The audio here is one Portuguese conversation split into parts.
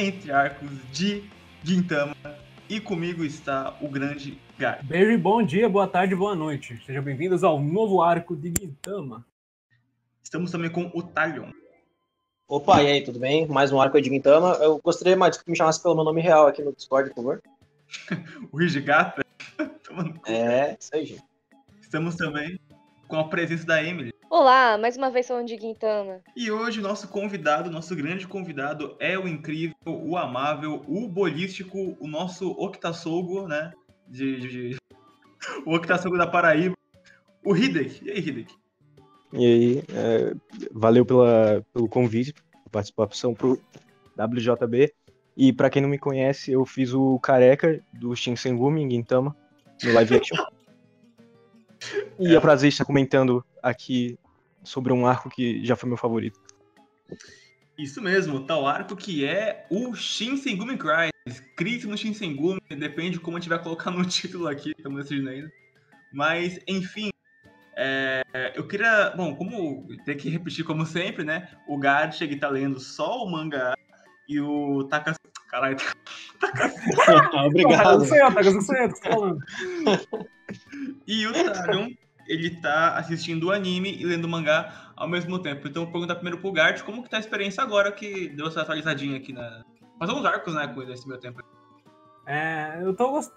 entre arcos de Gintama. E comigo está o grande Gar. Beijo, bom dia, boa tarde, boa noite. Sejam bem-vindos ao novo arco de Gintama. Estamos também com o Talion. Opa, e aí, tudo bem? Mais um arco de Gintama. Eu gostaria mais que me chamasse pelo meu nome real aqui no Discord, por favor. O Hijigata. Isso aí, gente. Estamos também com a presença da Emily. Olá, mais uma vez falando de Gintama. E hoje o nosso convidado, nosso grande convidado é o incrível, o amável, o bolístico, o nosso Octasogo, né? O Octasogo da Paraíba, o Hideki. E aí, Hideki? E aí, valeu pelo convite, participação pro WJB. E pra quem não me conhece, eu fiz o careca do Shinsengumi em Gintama, no live action. E é um prazer estar comentando aqui sobre um arco que já foi meu favorito. Isso mesmo, tal arco que é o Shinsengumi Crisis. Crise no Shinsengumi, depende de como a gente vai colocar no título aqui, estamos decidindo ainda. Mas, enfim, eu queria... Bom, como tem que repetir como sempre, né? O Gard chega e tá lendo só o mangá e o Taka... Caralho, Obrigado. E o Talion, ele tá assistindo o anime e lendo o mangá ao mesmo tempo. Então, eu vou perguntar primeiro pro Gard como que tá a experiência agora que deu essa atualizadinha aqui na... Faz alguns arcos, né, com esse meu tempo.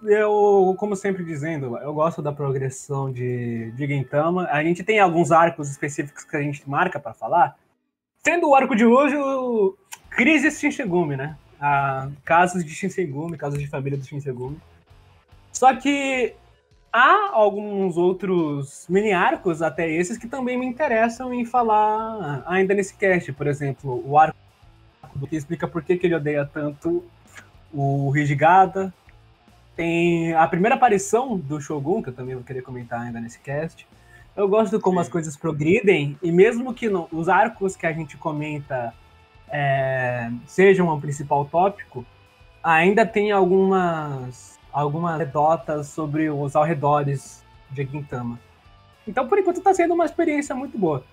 Eu, como sempre dizendo, eu gosto da progressão de Gintama. A gente tem alguns arcos específicos que a gente marca pra falar. Sendo o arco de hoje, o Crise Shinsengumi, né? Casos de Shinsengumi, casos de família do Shinsengumi. Só que há alguns outros mini-arcos, até esses, que também me interessam em falar ainda nesse cast. Por exemplo, o arco que explica por que ele odeia tanto o Hijigata. Tem a primeira aparição do Shogun, que eu também vou querer comentar ainda nesse cast. Eu gosto de como as coisas progridem, e mesmo que os arcos que a gente comenta sejam o principal tópico, ainda tem algumas anedotas sobre os arredores de Gintama. Então, por enquanto, está sendo uma experiência muito boa.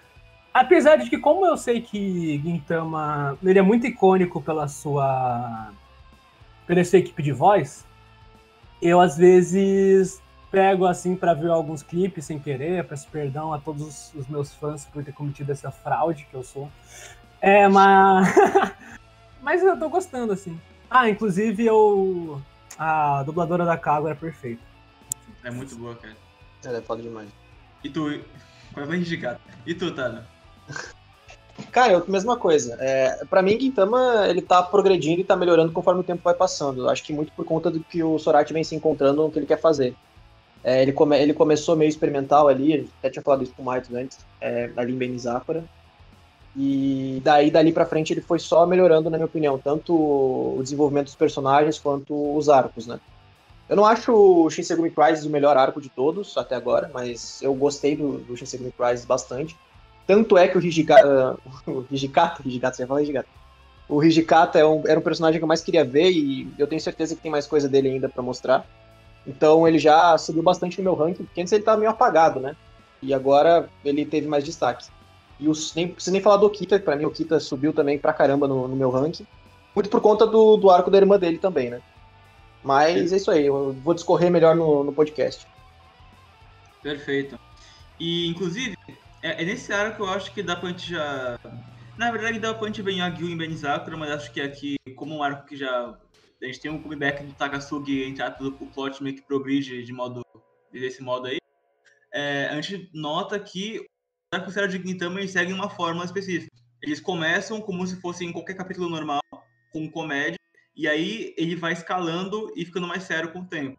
Apesar de que, como eu sei que Gintama ele é muito icônico pela sua equipe de voz, eu, às vezes, pego assim para ver alguns clipes sem querer, peço perdão a todos os meus fãs por ter cometido essa fraude que eu sou. Mas eu tô gostando, assim. Inclusive, a dubladora da Kaguya é perfeita. É muito boa, cara. Ela é foda demais. E tu... Qual é o Hijigata? E tu, Talion? Cara, mesma coisa. Pra mim, Gintama, ele tá progredindo e tá melhorando conforme o tempo vai passando. Acho que muito por conta do que o Sorachi vem se encontrando no que ele quer fazer. Ele começou meio experimental ali, até tinha falado isso com o Maito antes, ali em Benizakura. E dali pra frente ele foi só melhorando, na minha opinião, tanto o desenvolvimento dos personagens quanto os arcos, né? Eu não acho o Shinsengumi Crisis o melhor arco de todos até agora, mas eu gostei do Shinsengumi Crisis bastante. Tanto é que o Hijikata, você ia falar Hijikata. O Hijikata era um personagem que eu mais queria ver e eu tenho certeza que tem mais coisa dele ainda pra mostrar. Então ele já subiu bastante no meu ranking, porque antes ele tava meio apagado, né? E agora ele teve mais destaque. E nem preciso nem falar do Okita, pra mim o Okita subiu também pra caramba no meu ranking. Muito por conta do arco da irmã dele também, né? Mas é isso aí, eu vou discorrer melhor no podcast. Perfeito. E, inclusive, é nesse arco que eu acho que dá pra gente já... Na verdade, dá pra gente ver em Yagyu e em Benizakura, mas acho que aqui, como um arco que já... A gente tem um comeback do Takasugi, entre o plot meio que progride desse modo aí. A gente nota que os arcos de Gintama eles seguem uma fórmula específica. Eles começam como se fosse em qualquer capítulo normal, com comédia, e aí ele vai escalando e ficando mais sério com o tempo.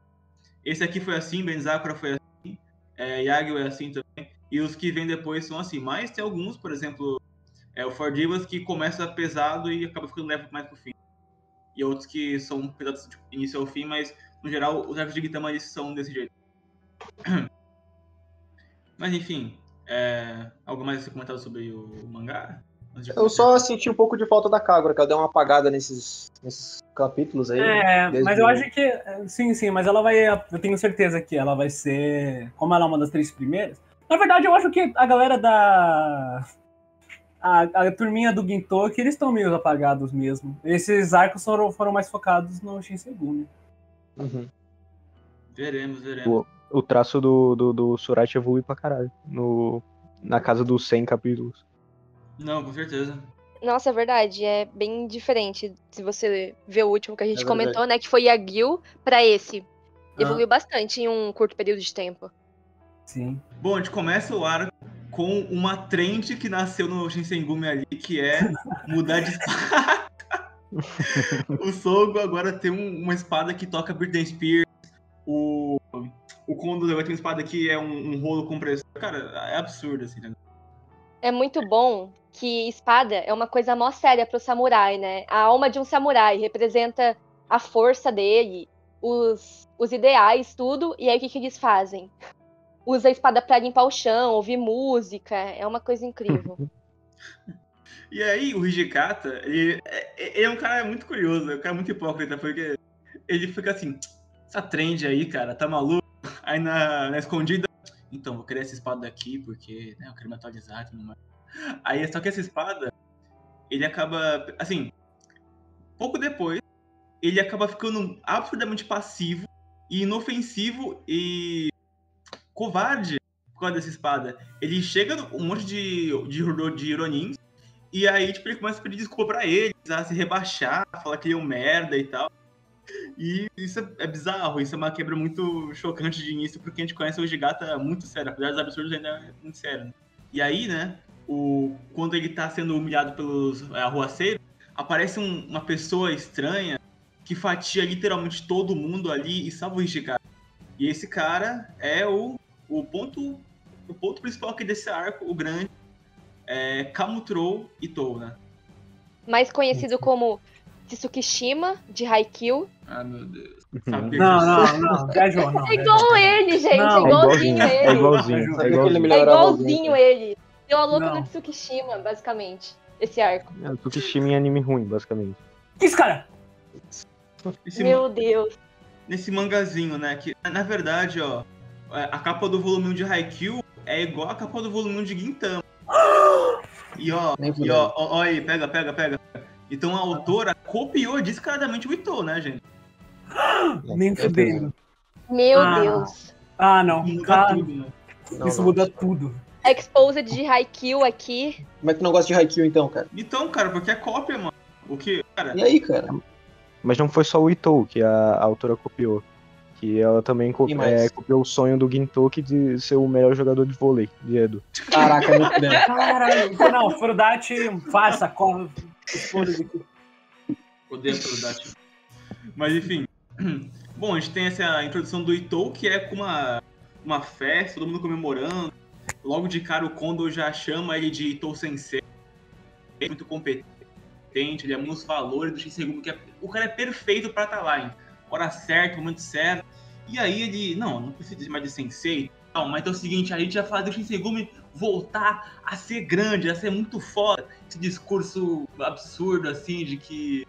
Esse aqui foi assim, Benizakura foi assim, Yagyu é assim também, e os que vêm depois são assim. Mas tem alguns, por exemplo, o Four Divas, que começa pesado e acaba ficando leve mais pro fim. E outros que são pesados de início ao fim, mas, no geral, os arcos de Gintama eles são desse jeito. Mas, enfim, algo mais a ser comentado sobre o mangá? Eu só senti um pouco de falta da Kaguya, que ela deu uma apagada nesses capítulos aí. Mas eu acho que... Sim, mas ela vai... Eu tenho certeza que ela vai ser... Como ela é uma das 3 primeiras... Na verdade, eu acho que a galera a turminha do Gintoki, eles estão meio apagados mesmo. Esses arcos foram mais focados no Shinsengumi. Uhum. Veremos. O traço do Sorachi evolui pra caralho. Na casa dos 100 capítulos. Não, com certeza. Nossa, é verdade, é bem diferente. Se você vê o último que a gente É comentou, né, que foi Yagyu, pra esse. Ah. Evoluiu bastante em um curto período de tempo. Sim. Bom, a gente começa o arco com uma trend que nasceu no Shinsengumi ali, que é mudar de espada. O Sogo agora tem uma espada que toca Britney Spears. O Kondo vai ter uma espada que é um rolo compressor. Cara, é absurdo, assim, né? É muito bom que espada é uma coisa mó séria pro samurai, né? A alma de um samurai representa a força dele, os ideais, tudo. E aí o que eles fazem? Usa a espada pra limpar o chão, ouvir música. É uma coisa incrível. E aí, o Hijikata, ele é um cara muito curioso, é um cara muito hipócrita, porque ele fica assim, essa trend aí, cara, tá maluco? Aí na escondida, então, vou querer essa espada aqui, porque né, eu quero me atualizar e tudo mais. Aí, só que essa espada, ele acaba, assim, pouco depois, ele acaba ficando absurdamente passivo e inofensivo e covarde por causa dessa espada. Ele chega um monte de Ronins, e aí, tipo, ele começa a pedir desculpa pra eles, a se rebaixar, falar que ele é um merda e tal. E isso é bizarro, isso é uma quebra muito chocante de início, porque a gente conhece o Hijikata muito sério, apesar dos absurdos ainda é muito sério, né? E aí, né, quando ele tá sendo humilhado pelos arruaceiros, aparece uma pessoa estranha que fatia literalmente todo mundo ali e salva o Hijikata. E esse cara é o ponto principal aqui desse arco, o grande, Kamutrou Itou, né? Mais conhecido como Tsukishima, de Haikyuu. Ah, meu Deus. Não, viajou, não. É igual ele, gente, Não, é igualzinho ele. É igualzinho. Sabia que ele É melhorava igualzinho alguém. ele. Deu a louca Não. no Tsukishima, basicamente, esse arco. É o Tsukishima em anime ruim, basicamente. Que isso, cara? Meu Deus. Nesse mangazinho, né? Que, na verdade, ó, a capa do volume 1 de Haikyuu é igual a capa do volume 1 de Gintama. Ó aí, pega. Então a autora copiou descaradamente o Itou, né, gente? Nem fudendo. Meu Deus. Não. Muda Cara, tudo, né? isso muda tudo. Exposed de Haikyuu aqui. Como é que tu não gosta de Haikyuu, então, cara? Então, cara, porque é cópia, mano. O que, cara? E aí, cara? Mas não foi só o Itou que a autora copiou. Que ela também E mais? copiou o sonho do Gintoki de ser o melhor jogador de vôlei de Edo. Caraca, muito bem. Caralho. Não, Furudate, farsa, corre. Foda-se aqui. Odeio Furudate. Mas enfim. Bom, a gente tem essa introdução do Itou, que é com uma festa, todo mundo comemorando. Logo de cara o Kondo já chama ele de Itou Sensei. Ele é muito competente, ele é um dos valores do Shinsengumi, que o cara é perfeito pra estar lá, hein? Hora certa, momento certo. E aí ele, não precisa mais de Sensei. Não, mas é o seguinte, a gente vai fazer o Shinsengumi voltar a ser grande, a ser muito foda. Esse discurso absurdo, assim, de que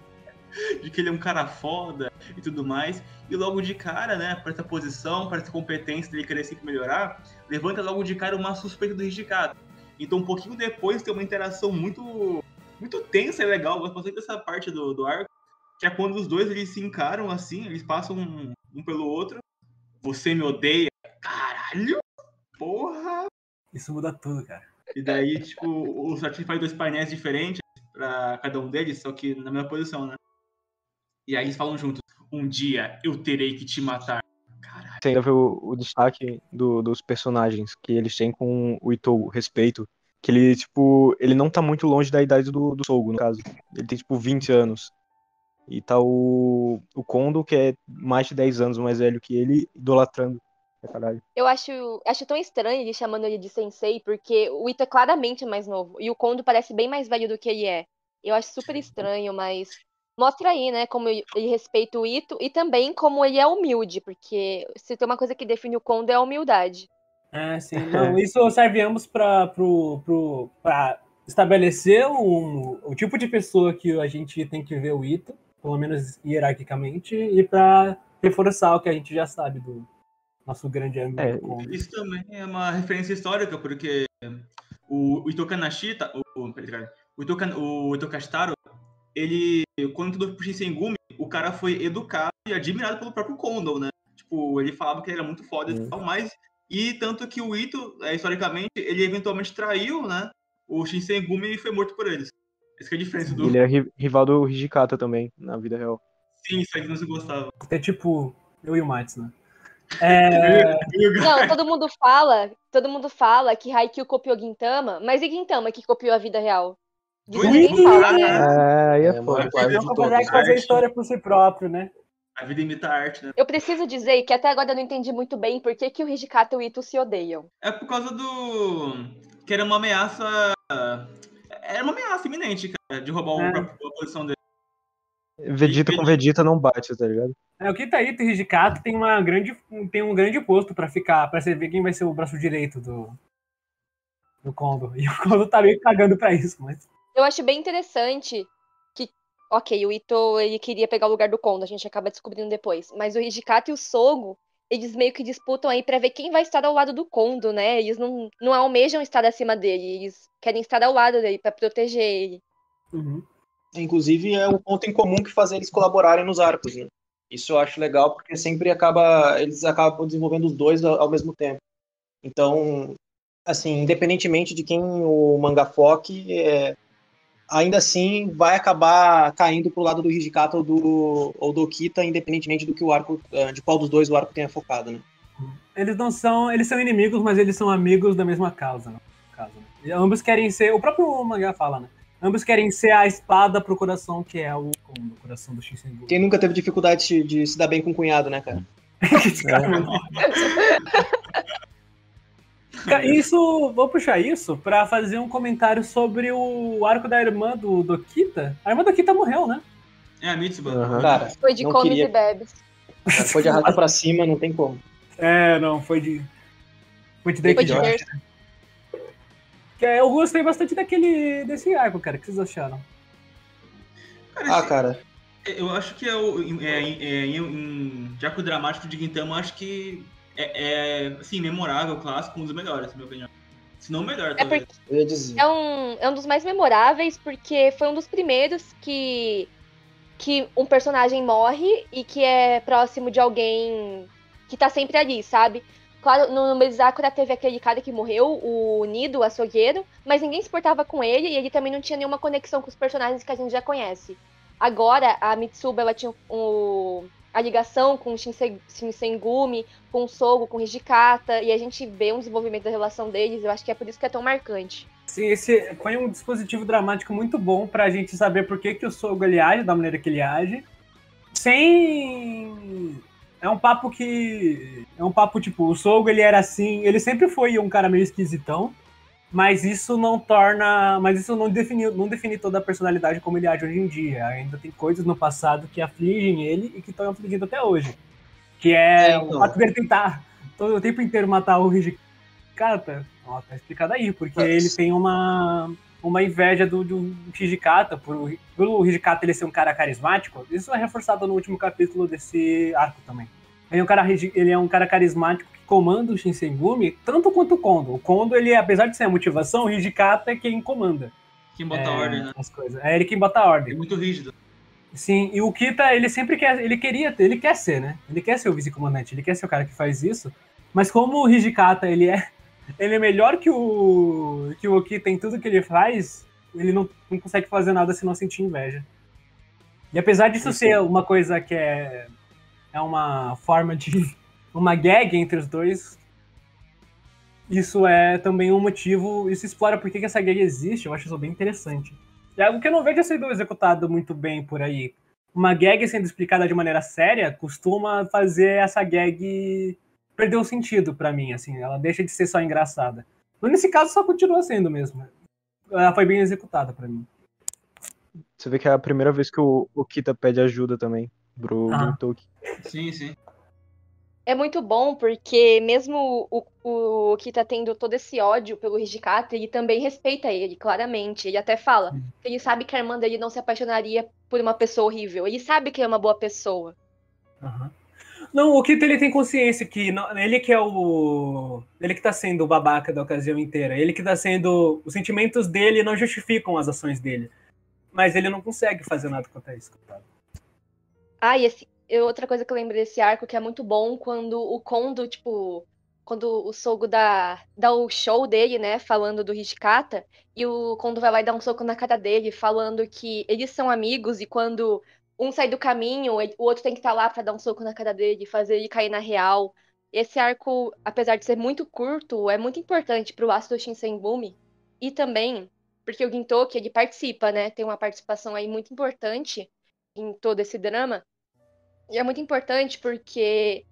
ele é um cara foda e tudo mais. E logo de cara, né, para essa posição, para essa competência dele querer sempre melhorar, levanta logo de cara uma suspeita do Hijikata. Então, um pouquinho depois, tem uma interação muito tensa e legal. Eu gosto bastante dessa parte do arco, que é quando os dois eles se encaram assim, eles passam um pelo outro. Você me odeia? Caralho! Porra! Isso muda tudo, cara. E daí, tipo, o Sachi faz 2 painéis diferentes pra cada um deles, só que na mesma posição, né? E aí eles falam juntos, um dia eu terei que te matar. Caralho. Você ainda vê o destaque dos personagens que eles têm com o Itou, o respeito. Que ele, tipo, ele não tá muito longe da idade do Sogo, no caso. Ele tem, tipo, 20 anos. E tá o Kondo, que é mais de 10 anos mais velho que ele, idolatrando. Caralho. Eu acho tão estranho ele chamando ele de sensei, porque o Ito é claramente mais novo. E o Kondo parece bem mais velho do que ele é. Eu acho super estranho, mas mostra aí, né, como ele respeita o Ito e também como ele é humilde, porque se tem uma coisa que define o Kondo é a humildade. Sim. Não, isso serve ambos pra estabelecer o tipo de pessoa que a gente tem que ver o Ito, pelo menos hierarquicamente, e pra reforçar o que a gente já sabe do nosso grande amigo Kondo. Isso também é uma referência histórica, porque o Ito Kanashita, O Ito Kastaro, ele, quando entrou pro Shinsengumi, o cara foi educado e admirado pelo próprio Kondo, né? Tipo, ele falava que ele era muito foda e tal, mas... E tanto que o Ito, historicamente, ele eventualmente traiu, né? O Shinsengumi e foi morto por eles. Essa que é a diferença do... Ele é rival do Hijikata também, na vida real. Sim, isso aí que não se gostava. É tipo eu e o Mats, né? Não, todo mundo fala que Haikyuu copiou Gintama, mas e Gintama que copiou a vida real? Disso ninguém fala, né? Aí é É foda. uma plágio de Não todos. consegue fazer história por si próprio, né? A vida imita a arte, né? Eu preciso dizer que até agora eu não entendi muito bem por que o Hijikata e o Ito se odeiam. É por causa do... Que era uma ameaça... Era uma ameaça iminente, cara, de roubar a posição dele. Vegeta com Vegeta não bate, tá ligado? O Kita Ito e Hijikata tem um grande posto pra você ver quem vai ser o braço direito do Kondo. E o Kondo tá meio cagando pra isso, mas... Eu acho bem interessante que, ok, o Ito ele queria pegar o lugar do Kondo, a gente acaba descobrindo depois, mas o Hijikata e o Sogo, eles meio que disputam aí pra ver quem vai estar ao lado do Kondo, né? Eles não almejam estar acima dele, eles querem estar ao lado dele pra proteger ele. Uhum. Inclusive, é um ponto em comum que faz eles colaborarem nos arcos, né? Isso eu acho legal, porque sempre eles acabam desenvolvendo os dois ao mesmo tempo. Então, assim, independentemente de quem o manga foque, ainda assim vai acabar caindo pro lado do Hijikata ou do Kita, independentemente do que o arco, de qual dos dois o arco tenha focado, né? Eles são inimigos, mas eles são amigos da mesma causa, né? E ambos querem ser, o próprio mangá fala, né? Ambos querem ser a espada pro coração, que é o coração do Shinsengumi. Quem nunca teve dificuldade de se dar bem com o cunhado, né, cara? Vou puxar isso pra fazer um comentário sobre o arco da irmã do Kita. A irmã do Kita morreu, né? É a Mitsuba. Uhum. Cara, Foi de não comes queria. e bebes. Foi de arrasta pra cima, não tem como. Não, foi de Foi de Dekijō. berço. Eu gostei bastante desse arco, cara. O que vocês acharam? Cara, Eu acho que em Jaco Dramático de Gintama, acho que assim, memorável, clássico, um dos melhores, na minha opinião. Se não o melhor, talvez. eu ia dizer. É um dos mais memoráveis, porque foi um dos primeiros que um personagem morre e que é próximo de alguém que tá sempre ali, sabe? Claro, no Mezakura teve aquele cara que morreu, o Nido, o açougueiro, mas ninguém se importava com ele e ele também não tinha nenhuma conexão com os personagens que a gente já conhece. Agora, a Mitsuba, ela tinha a ligação com o Shinsengumi, com o Sogo, com o Hijikata, e a gente vê um desenvolvimento da relação deles, eu acho que é por isso que é tão marcante. Sim, esse foi um dispositivo dramático muito bom pra gente saber por que o Sogo ele age da maneira que ele age, sem... É um papo tipo, o Sogo ele era assim, ele sempre foi um cara meio esquisitão, mas isso não define toda a personalidade como ele age hoje em dia. Ainda tem coisas no passado que afligem ele e que estão afligindo até hoje. Que é o fato dele tentar todo o tempo inteiro matar o Hijikata. Ó, tá explicado aí, porque ele tem uma inveja do Hijikata, pelo Hijikata ele ser um cara carismático. Isso é reforçado no último capítulo desse arco também. Ele é um cara carismático que comanda o Shinsengumi, tanto quanto o Kondo. O Kondo, ele, apesar de ser a motivação, o Hijikata é quem comanda. Quem bota a ordem, né? As coisas. É ele quem bota a ordem. É muito rígido. Sim, e o Kita, ele sempre quer, ele quer ser, né? Ele quer ser o vice-comandante, ele quer ser o cara que faz isso. Mas como o Hijikata, ele é melhor que o Kita em tudo que ele faz, ele não consegue fazer nada se não sentir inveja. E apesar disso ser uma coisa que é uma forma de uma gag entre os dois, isso é também um motivo, isso explora por que essa gag existe, eu acho isso bem interessante. É algo que eu não vejo sendo executado muito bem por aí. Uma gag sendo explicada de maneira séria costuma fazer essa gag perder o sentido pra mim, assim, ela deixa de ser só engraçada. Mas nesse caso só continua sendo mesmo. Ela foi bem executada pra mim. Você vê que é a primeira vez que o Kita pede ajuda também pro Gintoki. Sim, sim. É muito bom porque mesmo o Kita tendo todo esse ódio pelo Hijikata, ele também respeita ele, claramente. Ele até fala que ele sabe que a irmã dele não se apaixonaria por uma pessoa horrível. Ele sabe que é uma boa pessoa. Não, o Okito ele tem consciência que ele que é o. Ele que tá sendo o babaca da ocasião inteira. Ele que tá sendo. Os sentimentos dele não justificam as ações dele. Mas ele não consegue fazer nada contra isso, coitado. Outra coisa que eu lembro desse arco que é muito bom quando o Kondo, tipo, quando o Sogo dá o show dele, né, falando do Hijikata, e o Kondo vai lá e dá um soco na cara dele, falando que eles são amigos e quando um sai do caminho, o outro tem que estar lá pra dar um soco na cara dele, fazer ele cair na real. Esse arco, apesar de ser muito curto, é muito importante pro aço do Shinsengumi e também porque o Gintoki, ele participa, né, tem uma participação aí muito importante em todo esse drama. E é muito importante porque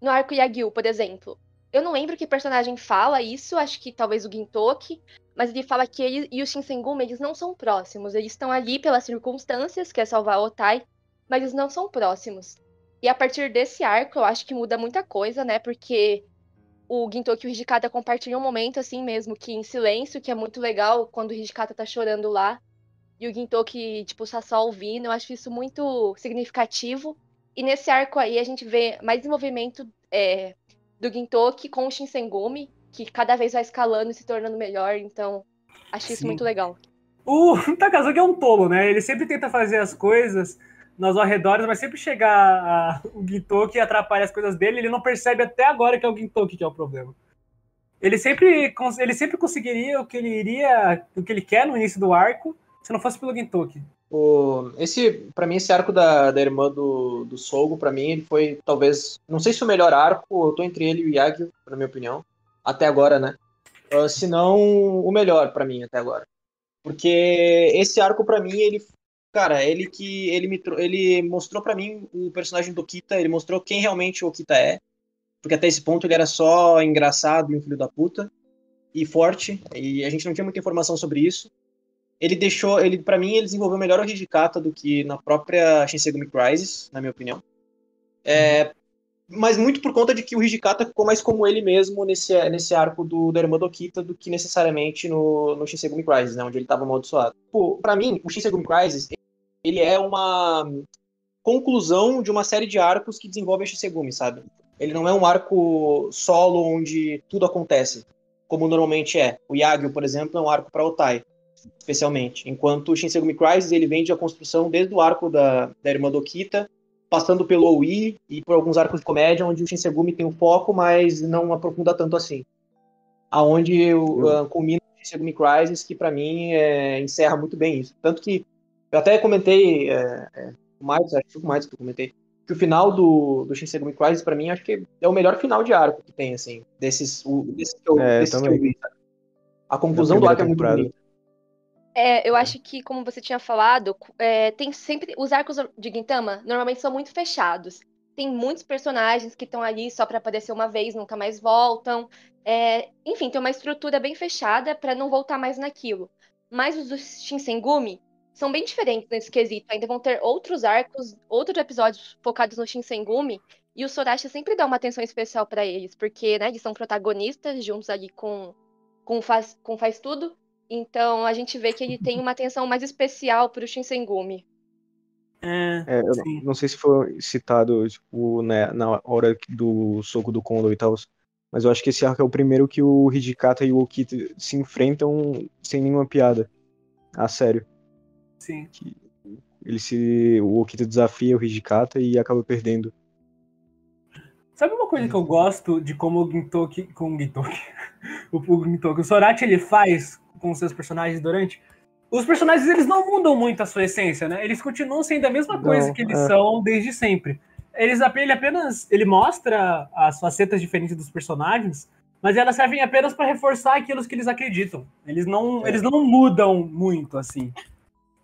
no arco Yagyu, por exemplo, eu não lembro que personagem fala isso, acho que talvez o Gintoki, mas ele fala que ele e o Shinsengumi, eles não são próximos, eles estão ali pelas circunstâncias, que é salvar o Otai, mas eles não são próximos. E a partir desse arco, eu acho que muda muita coisa, né, porque o Gintoki e o Hijikata compartilham um momento assim mesmo, que em silêncio, que é muito legal quando o Hijikata tá chorando lá, e o Gintoki, tipo, tá só ouvindo, eu acho isso muito significativo. E nesse arco aí a gente vê mais desenvolvimento do Gintoki com o Shinsengumi, que cada vez vai escalando e se tornando melhor, então acho isso Sim. muito legal. O Takazuki é um tolo, né? Ele sempre tenta fazer as coisas nos arredores, mas sempre chegar o Gintoki e atrapalha as coisas dele, ele não percebe até agora que é o Gintoki que é o problema. Ele sempre conseguiria o que ele quer no início do arco, se não fosse pelo Gintoki. Pra mim, esse arco da irmã do Sogo, pra mim, ele foi talvez, não sei se o melhor arco, eu tô entre ele e o Yagyu, na minha opinião, até agora, né? Se não o melhor pra mim até agora. Porque esse arco pra mim, ele mostrou pra mim o personagem do Okita, ele mostrou quem realmente o Okita é, porque até esse ponto ele era só engraçado e um filho da puta, e forte, e a gente não tinha muita informação sobre isso. Pra mim, ele desenvolveu melhor o Hijikata do que na própria Shinsengumi Crisis, na minha opinião. Mas muito por conta de que o Hijikata ficou mais como ele mesmo nesse arco da irmã do Okita do que necessariamente no Shinsengumi Crisis, né, onde ele estava amaldiçoado. Pra mim, o Shinsengumi Crisis, ele é uma conclusão de uma série de arcos que desenvolve a Shinsengumi, sabe? Ele não é um arco solo onde tudo acontece, como normalmente é. O Yagyu, por exemplo, é um arco para Otai, especialmente. Enquanto o Shinsengumi Crisis, ele vem de a construção desde o arco da irmã do Okita, passando pelo OI e por alguns arcos de comédia, onde o Shinsengumi tem um foco, mas não aprofunda tanto assim. Aonde culmina o Shinsengumi Crisis, que pra mim encerra muito bem isso. Tanto que eu até comentei, acho que o mais que eu comentei, que o final do Shinsengumi Crisis, pra mim, acho que é o melhor final de arco que tem, assim, desses que eu vi. A conclusão do arco é muito bonita. Eu acho que, como você tinha falado, tem sempre. Os arcos de Gintama normalmente são muito fechados. Tem muitos personagens que estão ali só pra aparecer uma vez, nunca mais voltam. Enfim, tem uma estrutura bem fechada pra não voltar mais naquilo. Mas os do Shinsengumi são bem diferentes nesse quesito. Ainda vão ter outros arcos, outros episódios focados no Shinsengumi. E o Sorachi sempre dá uma atenção especial pra eles, porque, né, eles são protagonistas juntos ali com Faz Tudo. Então a gente vê que ele tem uma atenção mais especial pro Shinsengumi. Eu não sei se foi citado, tipo, né, na hora do soco do Kondo e tal, mas eu acho que esse arco é o primeiro que o Hijikata e o Okita se enfrentam sem nenhuma piada. A sério. Sim. O Okita desafia o Hijikata e acaba perdendo. Sabe uma coisa que eu gosto de como o Gintoki, o Sorachi ele faz com seus personagens durante? Os personagens eles não mudam muito a sua essência, né? Eles continuam sendo a mesma coisa que eles são desde sempre. Ele mostra as facetas diferentes dos personagens, mas elas servem apenas para reforçar aquilo que eles acreditam. Eles não mudam muito, assim.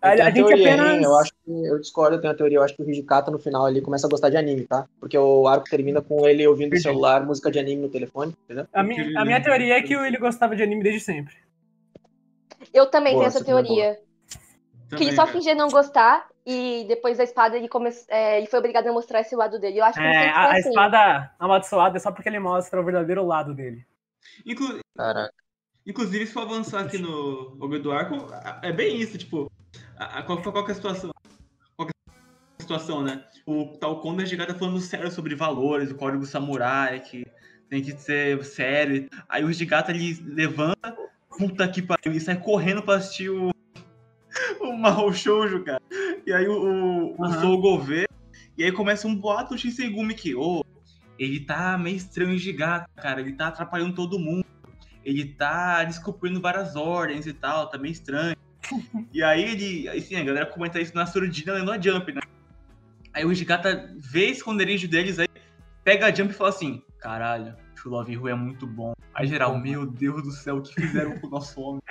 Eu discordo, eu tenho a teoria, eu acho que o Hijikata no final ali começa a gostar de anime, tá? Porque o arco termina com ele ouvindo no celular música de anime no telefone, entendeu? A minha teoria é que ele gostava de anime desde sempre. Eu também tenho essa teoria. Que ele só fingia não gostar e depois da espada ele foi obrigado a mostrar esse lado dele. Eu acho que a espada amaldiçoada é só porque ele mostra o verdadeiro lado dele. Inclusive, se for avançar aqui no Ogo do Arco, é bem isso, tipo, qual que é a situação? situação, né? O tal Kondo Hijikata falando sério sobre valores, o código samurai, que tem que ser sério. Aí o Hijikata, ele levanta, puta que pariu, e sai correndo pra assistir o Mahou Shoujo, cara. E aí o Sogo vê, e aí começa um boato do Shinsengumi que, ele tá meio estranho, o Hijikata, cara, ele tá atrapalhando todo mundo. Ele tá descumprindo várias ordens e tal, tá meio estranho. E aí assim, a galera comenta isso na surdina lendo a Jump, né? Aí o Hijikata vê o esconderijo deles, aí pega a Jump e fala assim, caralho, o Love Ru é muito bom. Aí geral, meu Deus do céu, o que fizeram com o nosso homem?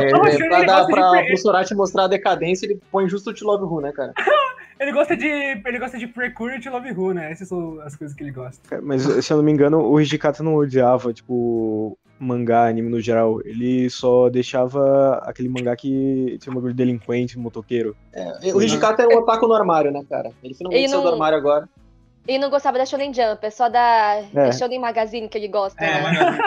Pro Sorachi mostrar a decadência, ele põe justo o Love Ru, né, cara? Ele gosta de Precure e Love Ru, né? Essas são as coisas que ele gosta. Mas, se eu não me engano, o Hijikata não odiava, tipo, mangá, anime no geral. Ele só deixava aquele mangá que tinha um bagulho de delinquente, motoqueiro. O Hijikata era um otaku no armário, né, cara? Ele finalmente saiu do armário agora. Ele não gostava da Shonen Jump, é só da Shonen Magazine que ele gosta, né?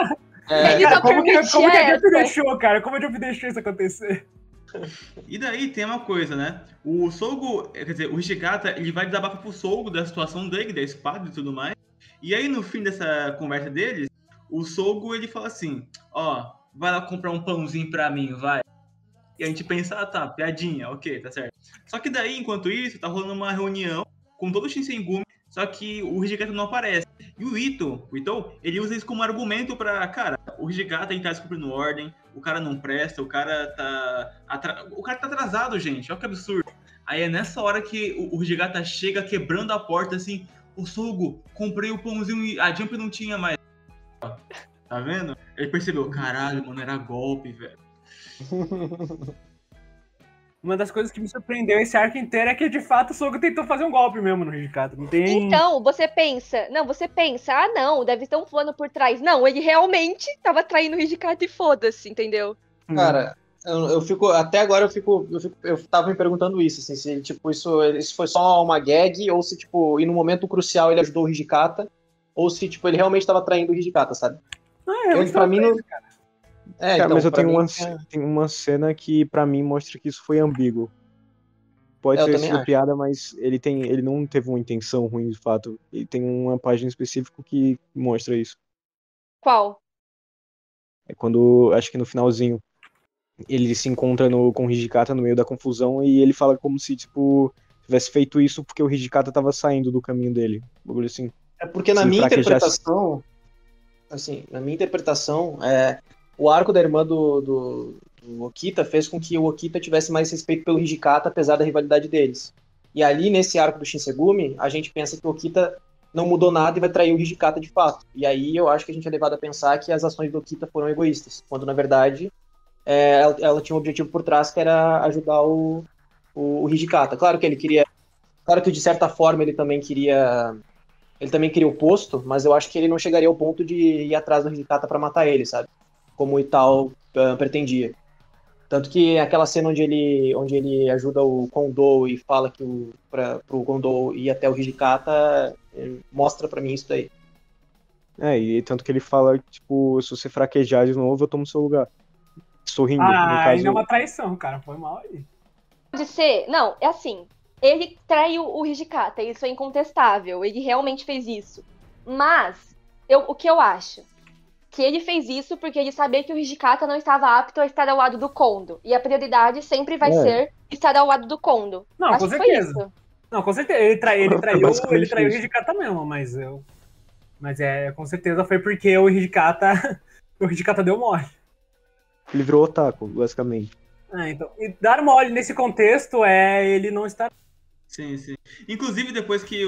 Cara, como que a Jump deixou, cara? Como a Jump deixou isso acontecer? E daí tem uma coisa, né? O Sogo, quer dizer, o Hijikata, ele vai desabafar pro Sogo da situação dele, da espada e tudo mais. E aí, no fim dessa conversa deles, o Sogo, ele fala assim, vai lá comprar um pãozinho pra mim, vai. E a gente pensa, tá, piadinha, ok, tá certo. Só que daí, enquanto isso, tá rolando uma reunião com todo o Shinsengumi, só que o Hijikata não aparece. E o Ito, ele usa isso como argumento pra, cara, o Hijikata tá descumprindo ordem, o cara não presta, o cara tá atrasado, gente, olha que absurdo. Aí é nessa hora que o Hijikata chega quebrando a porta, assim, o Sogo, comprei o pãozinho e a Jump não tinha mais. Tá vendo? Ele percebeu, caralho, mano, era golpe, velho. Uma das coisas que me surpreendeu esse arco inteiro é que, de fato, o Sogo tentou fazer um golpe mesmo no Hijikata. Não tem... Então, você pensa, deve ter um plano por trás. Não, ele realmente tava traindo o Hijikata e foda-se, entendeu? Cara, eu fico, até agora eu tava me perguntando isso, assim, se, tipo, isso foi só uma gag, ou se, tipo, e no momento crucial ele ajudou o Hijikata, ou se, tipo, ele realmente tava traindo o Hijikata, sabe? Pra mim, não... cara, então, mas eu tenho uma cena que pra mim mostra que isso foi ambíguo. Pode ter sido piada, mas ele não teve uma intenção ruim de fato. Ele tem uma página específica que mostra isso. Qual? É quando, acho que no finalzinho, ele se encontra com o Hijikata no meio da confusão e ele fala como se, tipo, tivesse feito isso porque o Hijikata tava saindo do caminho dele. Um bagulho assim. É porque na minha interpretação, o arco da irmã do Okita fez com que o Okita tivesse mais respeito pelo Hijikata, apesar da rivalidade deles. E ali, nesse arco do Shinsengumi, a gente pensa que o Okita não mudou nada e vai trair o Hijikata de fato. E aí eu acho que a gente é levado a pensar que as ações do Okita foram egoístas, quando na verdade ela tinha um objetivo por trás, que era ajudar o Hijikata. Claro que de certa forma ele também queria o posto, mas eu acho que ele não chegaria ao ponto de ir atrás do Hijikata pra matar ele, sabe? Como o Itao pretendia. Tanto que aquela cena onde ele ajuda o Kondo e fala que pro Kondo ir até o Hijikata, mostra pra mim isso daí. E tanto que ele fala, tipo, se você fraquejar de novo, eu tomo seu lugar. Sorrindo, no caso. Ainda é uma traição, cara, foi mal aí. Pode ser, não, é assim, ele traiu o Hijikata, isso é incontestável, ele realmente fez isso. Mas, o que eu acho? Que ele fez isso porque ele sabia que o Hijikata não estava apto a estar ao lado do Kondo. E a prioridade sempre vai ser estar ao lado do Kondo. Não, acho com que certeza. Foi isso. Não, com certeza. Ele traiu o Hijikata mesmo, mas com certeza foi porque o Hijikata deu mole. Ele virou otaku, basicamente. Então, e dar mole nesse contexto é ele não estar... Sim, sim. Inclusive, depois que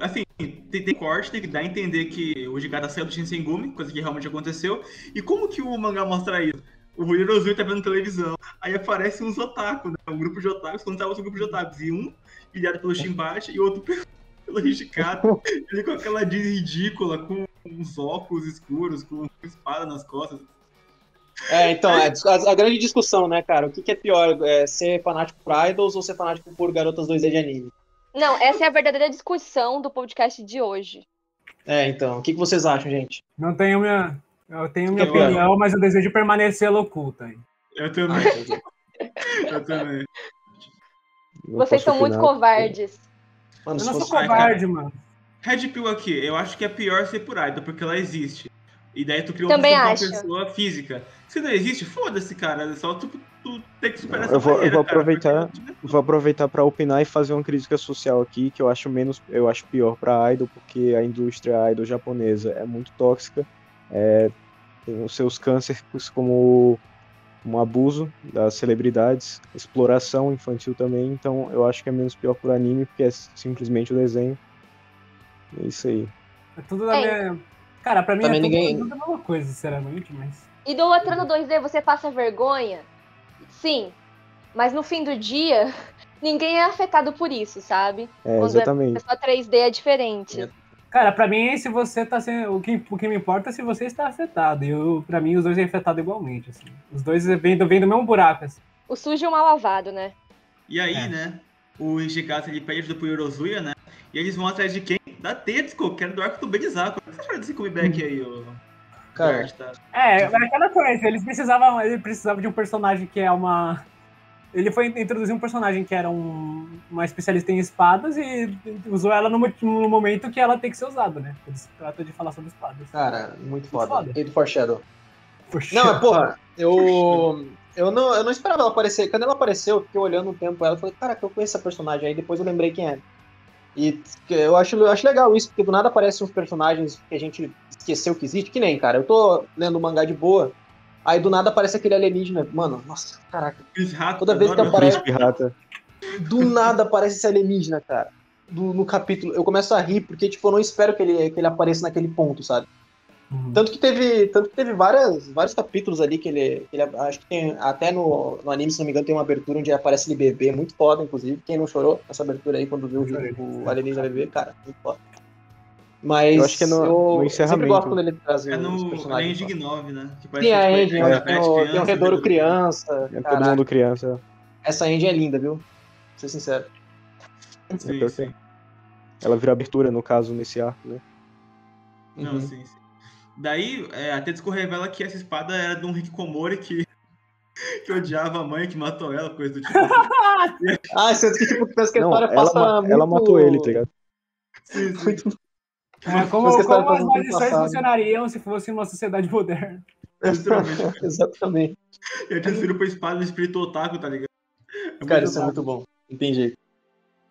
assim, tem corte, tem que dar a entender que o Hijikata saiu do Shinsengumi, coisa que realmente aconteceu. E como que o mangá mostra isso? O Hirozui tá vendo televisão, aí aparece uns otaku, né? Um grupo de otakus, quando tava um grupo de otakus. E um pilhado pelo Shinbachi e outro pelo Hijikata. Ele com aquela jeans ridícula, com uns óculos escuros, com uma espada nas costas. Então, a grande discussão, né, cara? O que é pior, ser fanático por idols ou ser fanático por garotas 2D de anime? Não, essa é a verdadeira discussão do podcast de hoje. Então, o que vocês acham, gente? Eu tenho minha opinião, mas eu desejo permanecer oculta aí. Eu também. Eu também. Não Vocês posso são muito opinar. covardes. Mano, Eu se não sou fosse... covarde, mano. Red Pill aqui, eu acho que é pior ser por idol, porque ela existe. E daí tu cria um Também vínculo com uma acho. pessoa física. Se não existe, foda-se, cara. É só tu ter que superar Não, essa eu vou barreira, cara. vou aproveitar para opinar e fazer uma crítica social aqui, que eu acho pior para idol, porque a indústria idol japonesa é muito tóxica, tem os seus cânceres como um abuso das celebridades, exploração infantil também, então eu acho que é menos pior pro anime, porque é simplesmente o desenho. É isso aí. É tudo da minha. Cara, pra mim Também é tudo, ninguém- tudo a mesma coisa, sinceramente, mas. Idolatrando 2D, você passa vergonha? Sim. Mas no fim do dia, ninguém é afetado por isso, sabe? Quando Exatamente. é só 3D é diferente. Cara, pra mim, se você tá sendo. O que me importa é se você está afetado. E pra mim, os dois é afetado igualmente, assim. Os dois vêm do mesmo buraco, assim. O sujo e o mal lavado, né? E aí, É. né? O Ishikawa ele pede ajuda pro Yorozuya, né? E eles vão atrás de quem? Da Tetsuko, que era do arco do Benizaku. O que você acha desse comeback aí, ô? Cara, Bert, tá? É aquela coisa, ele precisava de um personagem que é uma. Ele foi introduzir um personagem que era uma especialista em espadas e usou ela no momento que ela tem que ser usada, né? Ele se trata de falar sobre espadas. cara, muito foda. foda. Hate Foreshadow. Poxa. Não, mas porra, eu não esperava ela aparecer. Quando ela apareceu, eu fiquei olhando um tempo ela e falei, cara, que eu conheço essa personagem. Aí depois eu lembrei quem era. E eu acho legal isso, porque do nada aparecem uns personagens que a gente esqueceu que existe, que nem, cara, eu tô lendo um mangá de boa, aí do nada aparece aquele alienígena. Mano, nossa, caraca. Chris Hato, Toda vez que adoro. aparece- Príncipe Rata. Do nada aparece esse alienígena, cara. No capítulo. Eu começo a rir, porque, tipo, eu não espero que ele apareça naquele ponto, sabe? Uhum. Tanto que teve vários capítulos ali que ele acho que tem, até no anime, se não me engano, tem uma abertura onde aparece ele bebê, muito foda, inclusive. Quem não chorou nessa abertura aí quando viu o alienígena bebê, cara, muito foda. Mas Eu acho que é no eu sempre encerramento. gosto quando ele traz É os no personagens. Engine 9, né? Que Tem a tipo, engine, onde tem o Redouro criança. criança. É todo Caraca, mundo criança. essa engine é linda, viu? Vou ser sincero. Sim, pior sim. que Ela vira abertura, no caso, nesse arco, né? Não, Uhum. sim, sim. Daí, a Tetsuko revela que essa espada era de um Hikikomori que odiava a mãe, que matou ela, coisa do tipo. Ah, você que tipo, pensa que a Não, história passa ela muito... matou ele, tá ligado? Sim, sim. muito... Como Mas que a história as faz muito maldições passado. funcionariam se fosse uma sociedade moderna. Literalmente. Exatamente. Eu transfiro pra espada no espírito otaku, tá ligado? É Cara, muito isso é bom. muito bom. Não tem jeito.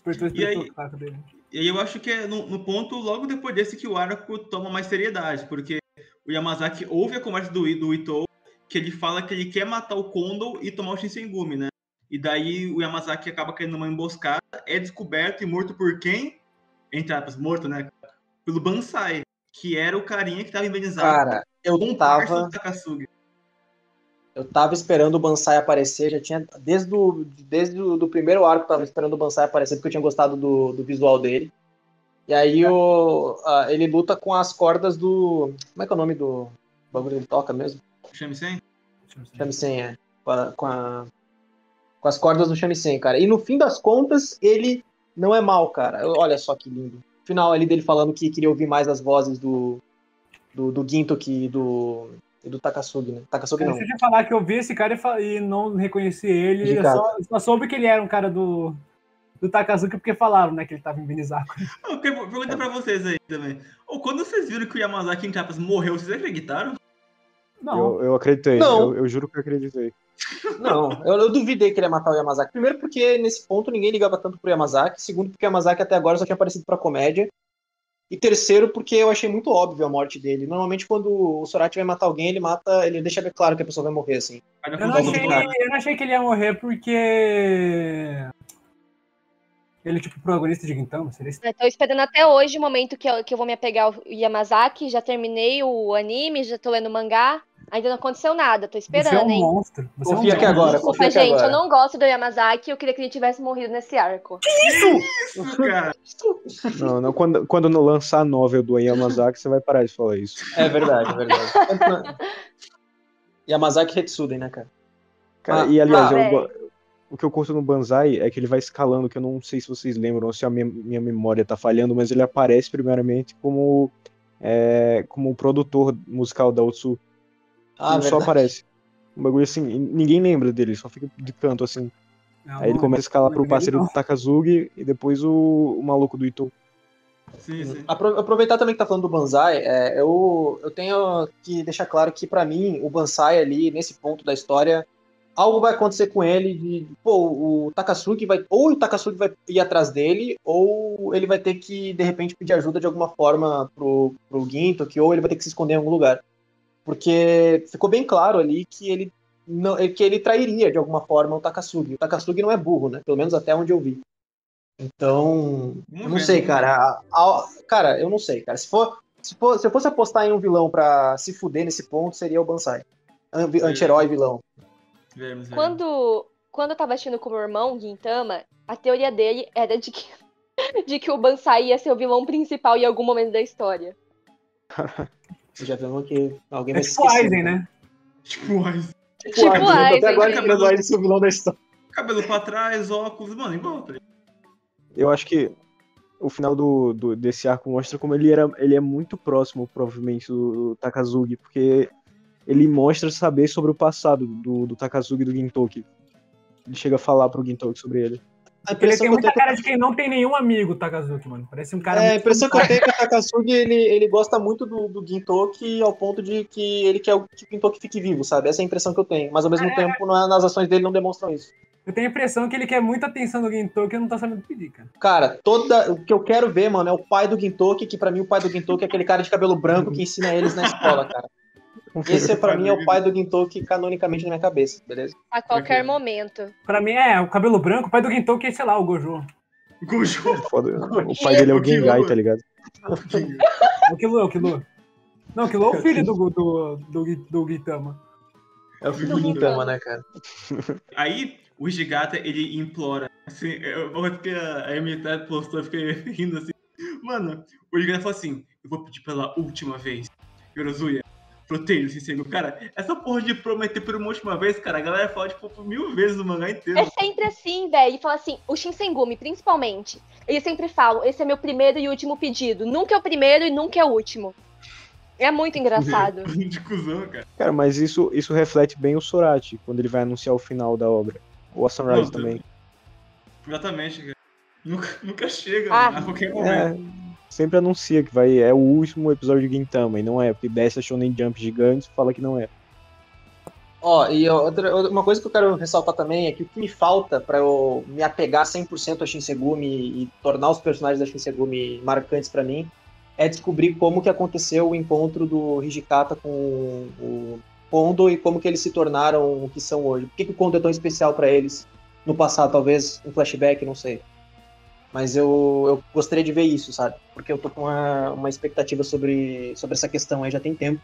Apertou o E aí- espírito otaku dele. E aí eu acho que é no ponto, logo depois desse, que o arco toma mais seriedade, porque o Yamazaki ouve a conversa do Itou, que ele fala que ele quer matar o Kondo e tomar o Shinsengumi, né? E daí o Yamazaki acaba caindo numa emboscada, é descoberto e morto por quem? Entre aspas, morto, né? Pelo Bansai, que era o carinha que tava envenenado Cara, eu com o parça tava... do Takasugi. Eu tava esperando o Bansai aparecer, já tinha. Desde o do primeiro arco, eu tava esperando o Bansai aparecer, porque eu tinha gostado do visual dele. E aí ele luta com as cordas do. Como é que é o nome do bagulho que ele toca mesmo? Shamisen? Shamisen, é. Com as cordas do Shamisen, cara. E no fim das contas, ele não é mal, cara. Olha só que lindo. No final ali dele falando que queria ouvir mais as vozes do Gintoki e do Takasugi, né? Takasugi não. Deixa eu te falar que eu vi esse cara e não reconheci ele. De Eu cara. só soube que ele era um cara do Takazuki porque falaram, né, que ele tava em Benizaku. Eu quero perguntar pra vocês aí também. Ou quando vocês viram que o Yamazaki, entre aspas, morreu, vocês acreditaram? Não. Eu acreditei. Não. Eu juro que eu acreditei. Não, eu duvidei que ele ia matar o Yamazaki. Primeiro porque nesse ponto ninguém ligava tanto pro Yamazaki. Segundo porque o Yamazaki até agora só tinha aparecido pra comédia. E terceiro porque eu achei muito óbvio a morte dele. Normalmente quando o Sorachi vai matar alguém, ele deixa bem claro que a pessoa vai morrer, assim. Olha, Eu não achei que ele ia morrer porque ele é tipo protagonista de Gintama, seria isso? Eu tô esperando até hoje o momento que eu vou me apegar ao Yamazaki. Já terminei o anime, já tô lendo o mangá. Ainda não aconteceu nada, tô Você é esperando, um hein? monstro. Você Confia é um aqui monstro. agora, Desculpa, confia aqui gente, agora. eu não gosto do Yamazaki. Eu queria que ele tivesse morrido nesse arco. Isso, cara! Não, quando não lançar a novel do Yamazaki, você vai parar de falar isso. É verdade, é verdade. Yamazaki Hetsuden, né, cara? Cara, Ah, e aliás, velho. o que eu curto no Banzai é que ele vai escalando, que eu não sei se vocês lembram, se a minha memória tá falhando, mas ele aparece primeiramente como o produtor musical da Otsu. Ah, Ele só verdade. aparece. Um bagulho assim, e ninguém lembra dele, só fica de canto assim. Aí ele começa a escalar pro parceiro do Takazugi e depois o maluco do Itou. Sim. Aproveitar também que tá falando do Banzai, eu tenho que deixar claro que pra mim o Banzai ali, nesse ponto da história, algo vai acontecer com ele o Takasugi vai ir atrás dele, ou ele vai ter que, de repente, pedir ajuda de alguma forma pro Gintoki, ou ele vai ter que se esconder em algum lugar. Porque ficou bem claro ali que ele trairia de alguma forma o Takasugi. O Takasugi não é burro, né? Pelo menos até onde eu vi. Então, eu não sei, cara. Cara, eu não sei, cara. Se eu fosse apostar em um vilão pra se fuder nesse ponto, seria o Banzai. Anti-herói vilão. Quando eu tava assistindo com o meu irmão, Gintama, a teoria dele era de que o Banzai ia ser o vilão principal em algum momento da história. Já vimos que alguém vai se tipo esquecer. Aizen, né? Tipo Aizen. Até agora que o Aizen é o vilão da história. Cabelo pra trás, óculos, mano, igual. Eu acho que o final desse arco mostra como ele é muito próximo, provavelmente, do Takazugi, porque ele mostra saber sobre o passado do Takazugi e do Gintoki. Ele chega a falar pro Gintoki sobre ele. Ele tem muita cara de quem não tem nenhum amigo, o Takazuki, mano. Parece um cara a impressão que eu tenho é que o Takasugi, ele gosta muito do Gintoki ao ponto de que ele quer que o Gintoki fique vivo, sabe? Essa é a impressão que eu tenho. Mas ao mesmo tempo, nas ações dele não demonstram isso. Eu tenho a impressão que ele quer muita atenção do Gintoki e não tá sabendo pedir, cara. Cara, o que eu quero ver, mano, é o pai do Gintoki, que pra mim o pai do Gintoki é aquele cara de cabelo branco que ensina eles na escola, cara. Esse pra mim é o pai do Gintoki canonicamente na minha cabeça, beleza? A qualquer momento. Pra mim o cabelo branco, o pai do Gintoki é, sei lá, o Gojo. Foda. O pai dele é o Gengai, tá ligado? O Kilo. Não, o Kilo é o filho do Gintama. É o filho do Gintama, né, cara? Aí, o Hijigata, ele implora. Assim, eu vou que a MT postou, eu fiquei rindo assim. Mano, o Hijigata falou assim: eu vou pedir pela última vez, Yorozuya, proteja o Shinsengumi. Cara, essa porra de prometer por uma última vez, cara, a galera fala, tipo, por 1000 vezes no mangá inteiro. É sempre assim, velho. Ele fala assim, o Shinsengumi, principalmente, eles sempre falam, esse é meu primeiro e último pedido. Nunca é o primeiro e nunca é o último. É muito engraçado. De cuzão, cara. Cara, mas isso reflete bem o Sorachi, quando ele vai anunciar o final da obra. Ou a Sunrise também. Exatamente, cara. Nunca chega Ah, a qualquer momento. Sempre anuncia que é o último episódio de Gintama, e não é, porque desce a Shonen Jump gigante e fala que não é. E uma coisa que eu quero ressaltar também é que o que me falta pra eu me apegar 100% a Shinsengumi e tornar os personagens da Shinsengumi marcantes pra mim é descobrir como que aconteceu o encontro do Hijikata com o Kondo e como que eles se tornaram o que são hoje. Por que o Kondo é tão especial pra eles no passado? Talvez um flashback, não sei. Mas eu gostaria de ver isso, sabe? Porque eu tô com uma expectativa sobre essa questão aí já tem tempo.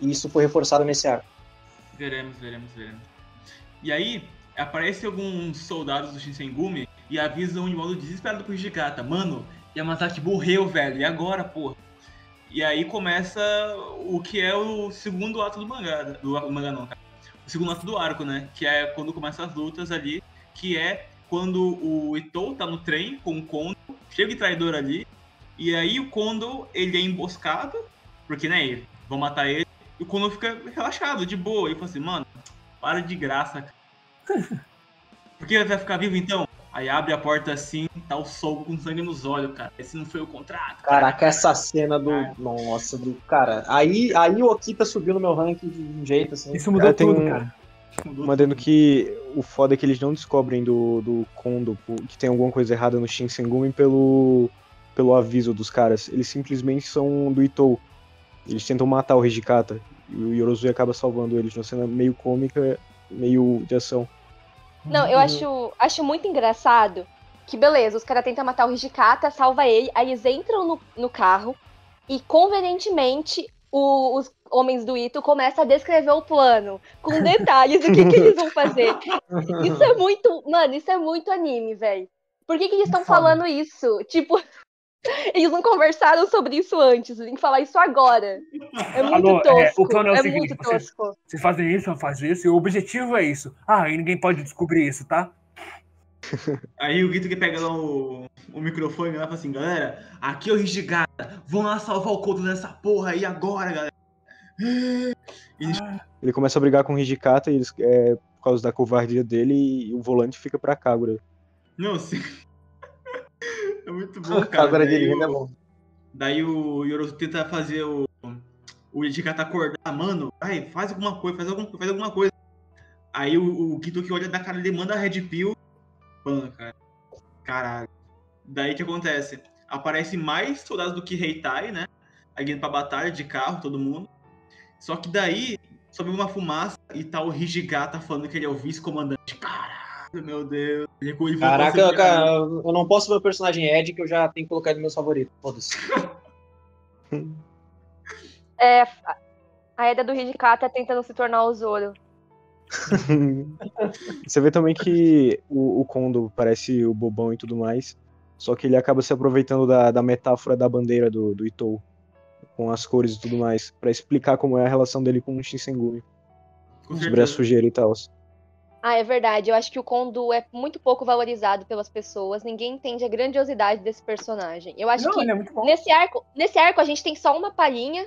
E isso foi reforçado nesse arco. Veremos. E aí, aparecem alguns soldados do Shinsengumi e avisam de modo desesperado pro Hijikata. Mano, Yamazaki morreu, velho. E agora, porra? E aí começa o que é o segundo ato do mangá. Do mangá não, cara. O segundo ato do arco, né? Que é quando começam as lutas ali. Que é quando o Itou tá no trem com o Kondo. Chega de traidor ali. E aí o Kondo, ele é emboscado. Porque, né, vão matar ele. E o Kondo fica relaxado, de boa. E eu falo assim, mano, para de graça, cara. Por que ele vai ficar vivo então? Aí abre a porta assim, tá o Sol com sangue nos olhos, cara. Esse não foi o contrato. Caraca, essa cena do... Nossa, do... Cara, aí o Okita subiu no meu ranking de um jeito, assim. Isso mudou tudo, cara. Mandando que o foda é que eles não descobrem do Kondo que tem alguma coisa errada no Shinsengumi pelo aviso dos caras. Eles simplesmente são do Itou. Eles tentam matar o Hijikata. E o Yorozuya acaba salvando eles. Uma cena meio cômica, meio de ação. Não, eu acho muito engraçado que, beleza, os caras tentam matar o Hijikata, salva ele, aí eles entram no carro e, convenientemente, os homens do Ito começam a descrever o plano, com detalhes do que eles vão fazer. Isso é muito... Mano, isso é muito anime, velho. Por que eles estão falando isso? Tipo, eles não conversaram sobre isso antes, tem que falar isso agora. É muito tosco. O plano é o seguinte, muito tosco. Vocês fazem isso, fazem isso, e o objetivo é isso. E ninguém pode descobrir isso, tá? Aí o Gito que pega lá o microfone lá e fala assim, galera, aqui é o Hijikata, vão lá salvar o Kondo nessa porra aí agora, galera. Ele começa a brigar com o Hijikata e eles por causa da covardia dele e o volante fica pra Kagura. Não, sim. É muito bom, cara. Kagura de linha é bom. Daí o Yoro tenta fazer o Hijikata acordar, mano, vai, faz alguma coisa, faz alguma coisa. Aí o Ginto que olha da cara dele, manda a Red Pill. Mano, cara. Caralho. Daí o que acontece? Aparece mais soldados do que Heitai, né? Aí indo pra batalha de carro, todo mundo. Só que daí sobe uma fumaça e tá o Hijikata falando que ele é o vice-comandante. Caralho, meu Deus. Caraca, cara, eu não posso ver o personagem Ed, que eu já tenho que colocar ele nos meus favoritos. Foda-se. A Eda do Hijikata tentando se tornar o Zoro. Você vê também que o Kondo parece o bobão e tudo mais, só que ele acaba se aproveitando da metáfora da bandeira do Itou, com as cores e tudo mais, pra explicar como é a relação dele com o Shinsengumi, sobre a sujeira e tal. Ah, é verdade. Eu acho que o Kondo é muito pouco valorizado pelas pessoas. Ninguém entende a grandiosidade desse personagem. Eu acho que ele é muito bom. nesse arco a gente tem só uma palhinha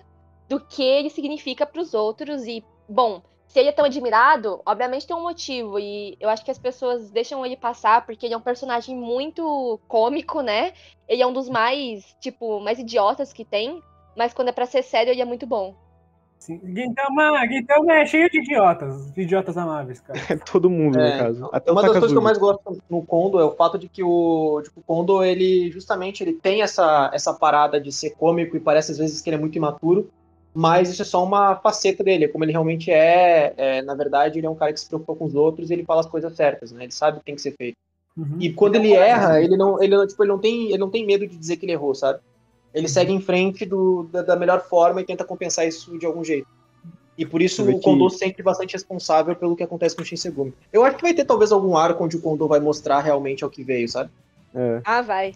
do que ele significa pros outros. E, bom, se ele é tão admirado, obviamente tem um motivo. E eu acho que as pessoas deixam ele passar porque ele é um personagem muito cômico, né? Ele é um dos mais idiotas que tem. Mas quando é pra ser sério, ele é muito bom. Sim. Gintama é cheio de idiotas amáveis, cara. É todo mundo, no caso. Até uma o das coisas que eu Takazuki. mais gosto no Kondo é o fato de que o Kondo, ele justamente ele tem essa parada de ser cômico e parece às vezes que ele é muito imaturo, mas isso é só uma faceta dele, como ele realmente na verdade, ele é um cara que se preocupa com os outros e ele fala as coisas certas, né? Ele sabe o que tem que ser feito. Uhum. E quando ele erra, ele não tem medo de dizer que ele errou, sabe? Ele segue em frente da melhor forma e tenta compensar isso de algum jeito. E por isso o Kondo sempre bastante responsável pelo que acontece com o Shinsengumi. Eu acho que vai ter talvez algum arco onde o Kondo vai mostrar realmente ao que veio, sabe? É. Ah, vai.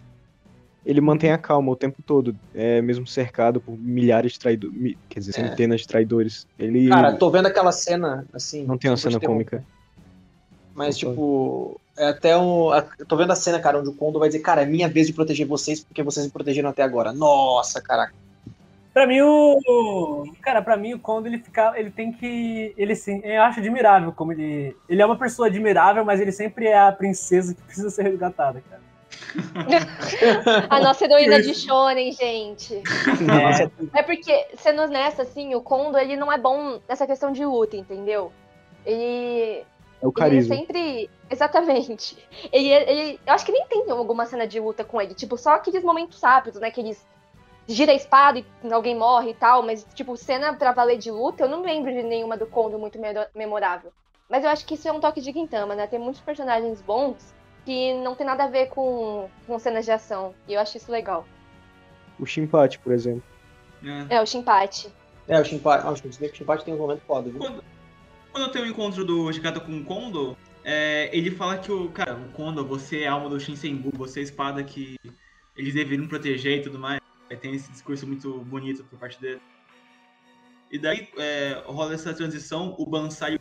Ele mantém a calma o tempo todo, mesmo cercado por milhares de traidores, quer dizer, centenas de traidores. Ele Cara, tô vendo aquela cena, assim... não tem uma cena cômica. Mas, tipo, tô vendo a cena, cara, onde o Kondo vai dizer, cara, é minha vez de proteger vocês porque vocês me protegeram até agora. Nossa, caraca. Pra mim, o Kondo, eu acho admirável como ele é uma pessoa admirável, mas ele sempre é a princesa que precisa ser resgatada, cara. A nossa heroína de shonen, gente. É porque, sendo honesta, assim, o Kondo, ele não é bom nessa questão de luta, entendeu? Ele é o carisma. Ele sempre... Exatamente. Eu acho que nem tem alguma cena de luta com ele. Tipo, só aqueles momentos rápidos, né? Que eles gira a espada e alguém morre e tal. Mas, tipo, cena pra valer de luta, eu não lembro de nenhuma do Kondo muito memorável. Mas eu acho que isso é um toque de Gintama, né? Tem muitos personagens bons que não tem nada a ver com cenas de ação. E eu acho isso legal. O Shinpachi, por exemplo. O Shinpachi. O Shinpachi tem um momento foda, viu? Quando tem o encontro do Hijikata com o Kondo, ele fala que o Kondo, você é a alma do Shinsengu, você é a espada que eles deveriam proteger e tudo mais. Tem esse discurso muito bonito por parte dele. E daí rola essa transição, o Bansai e o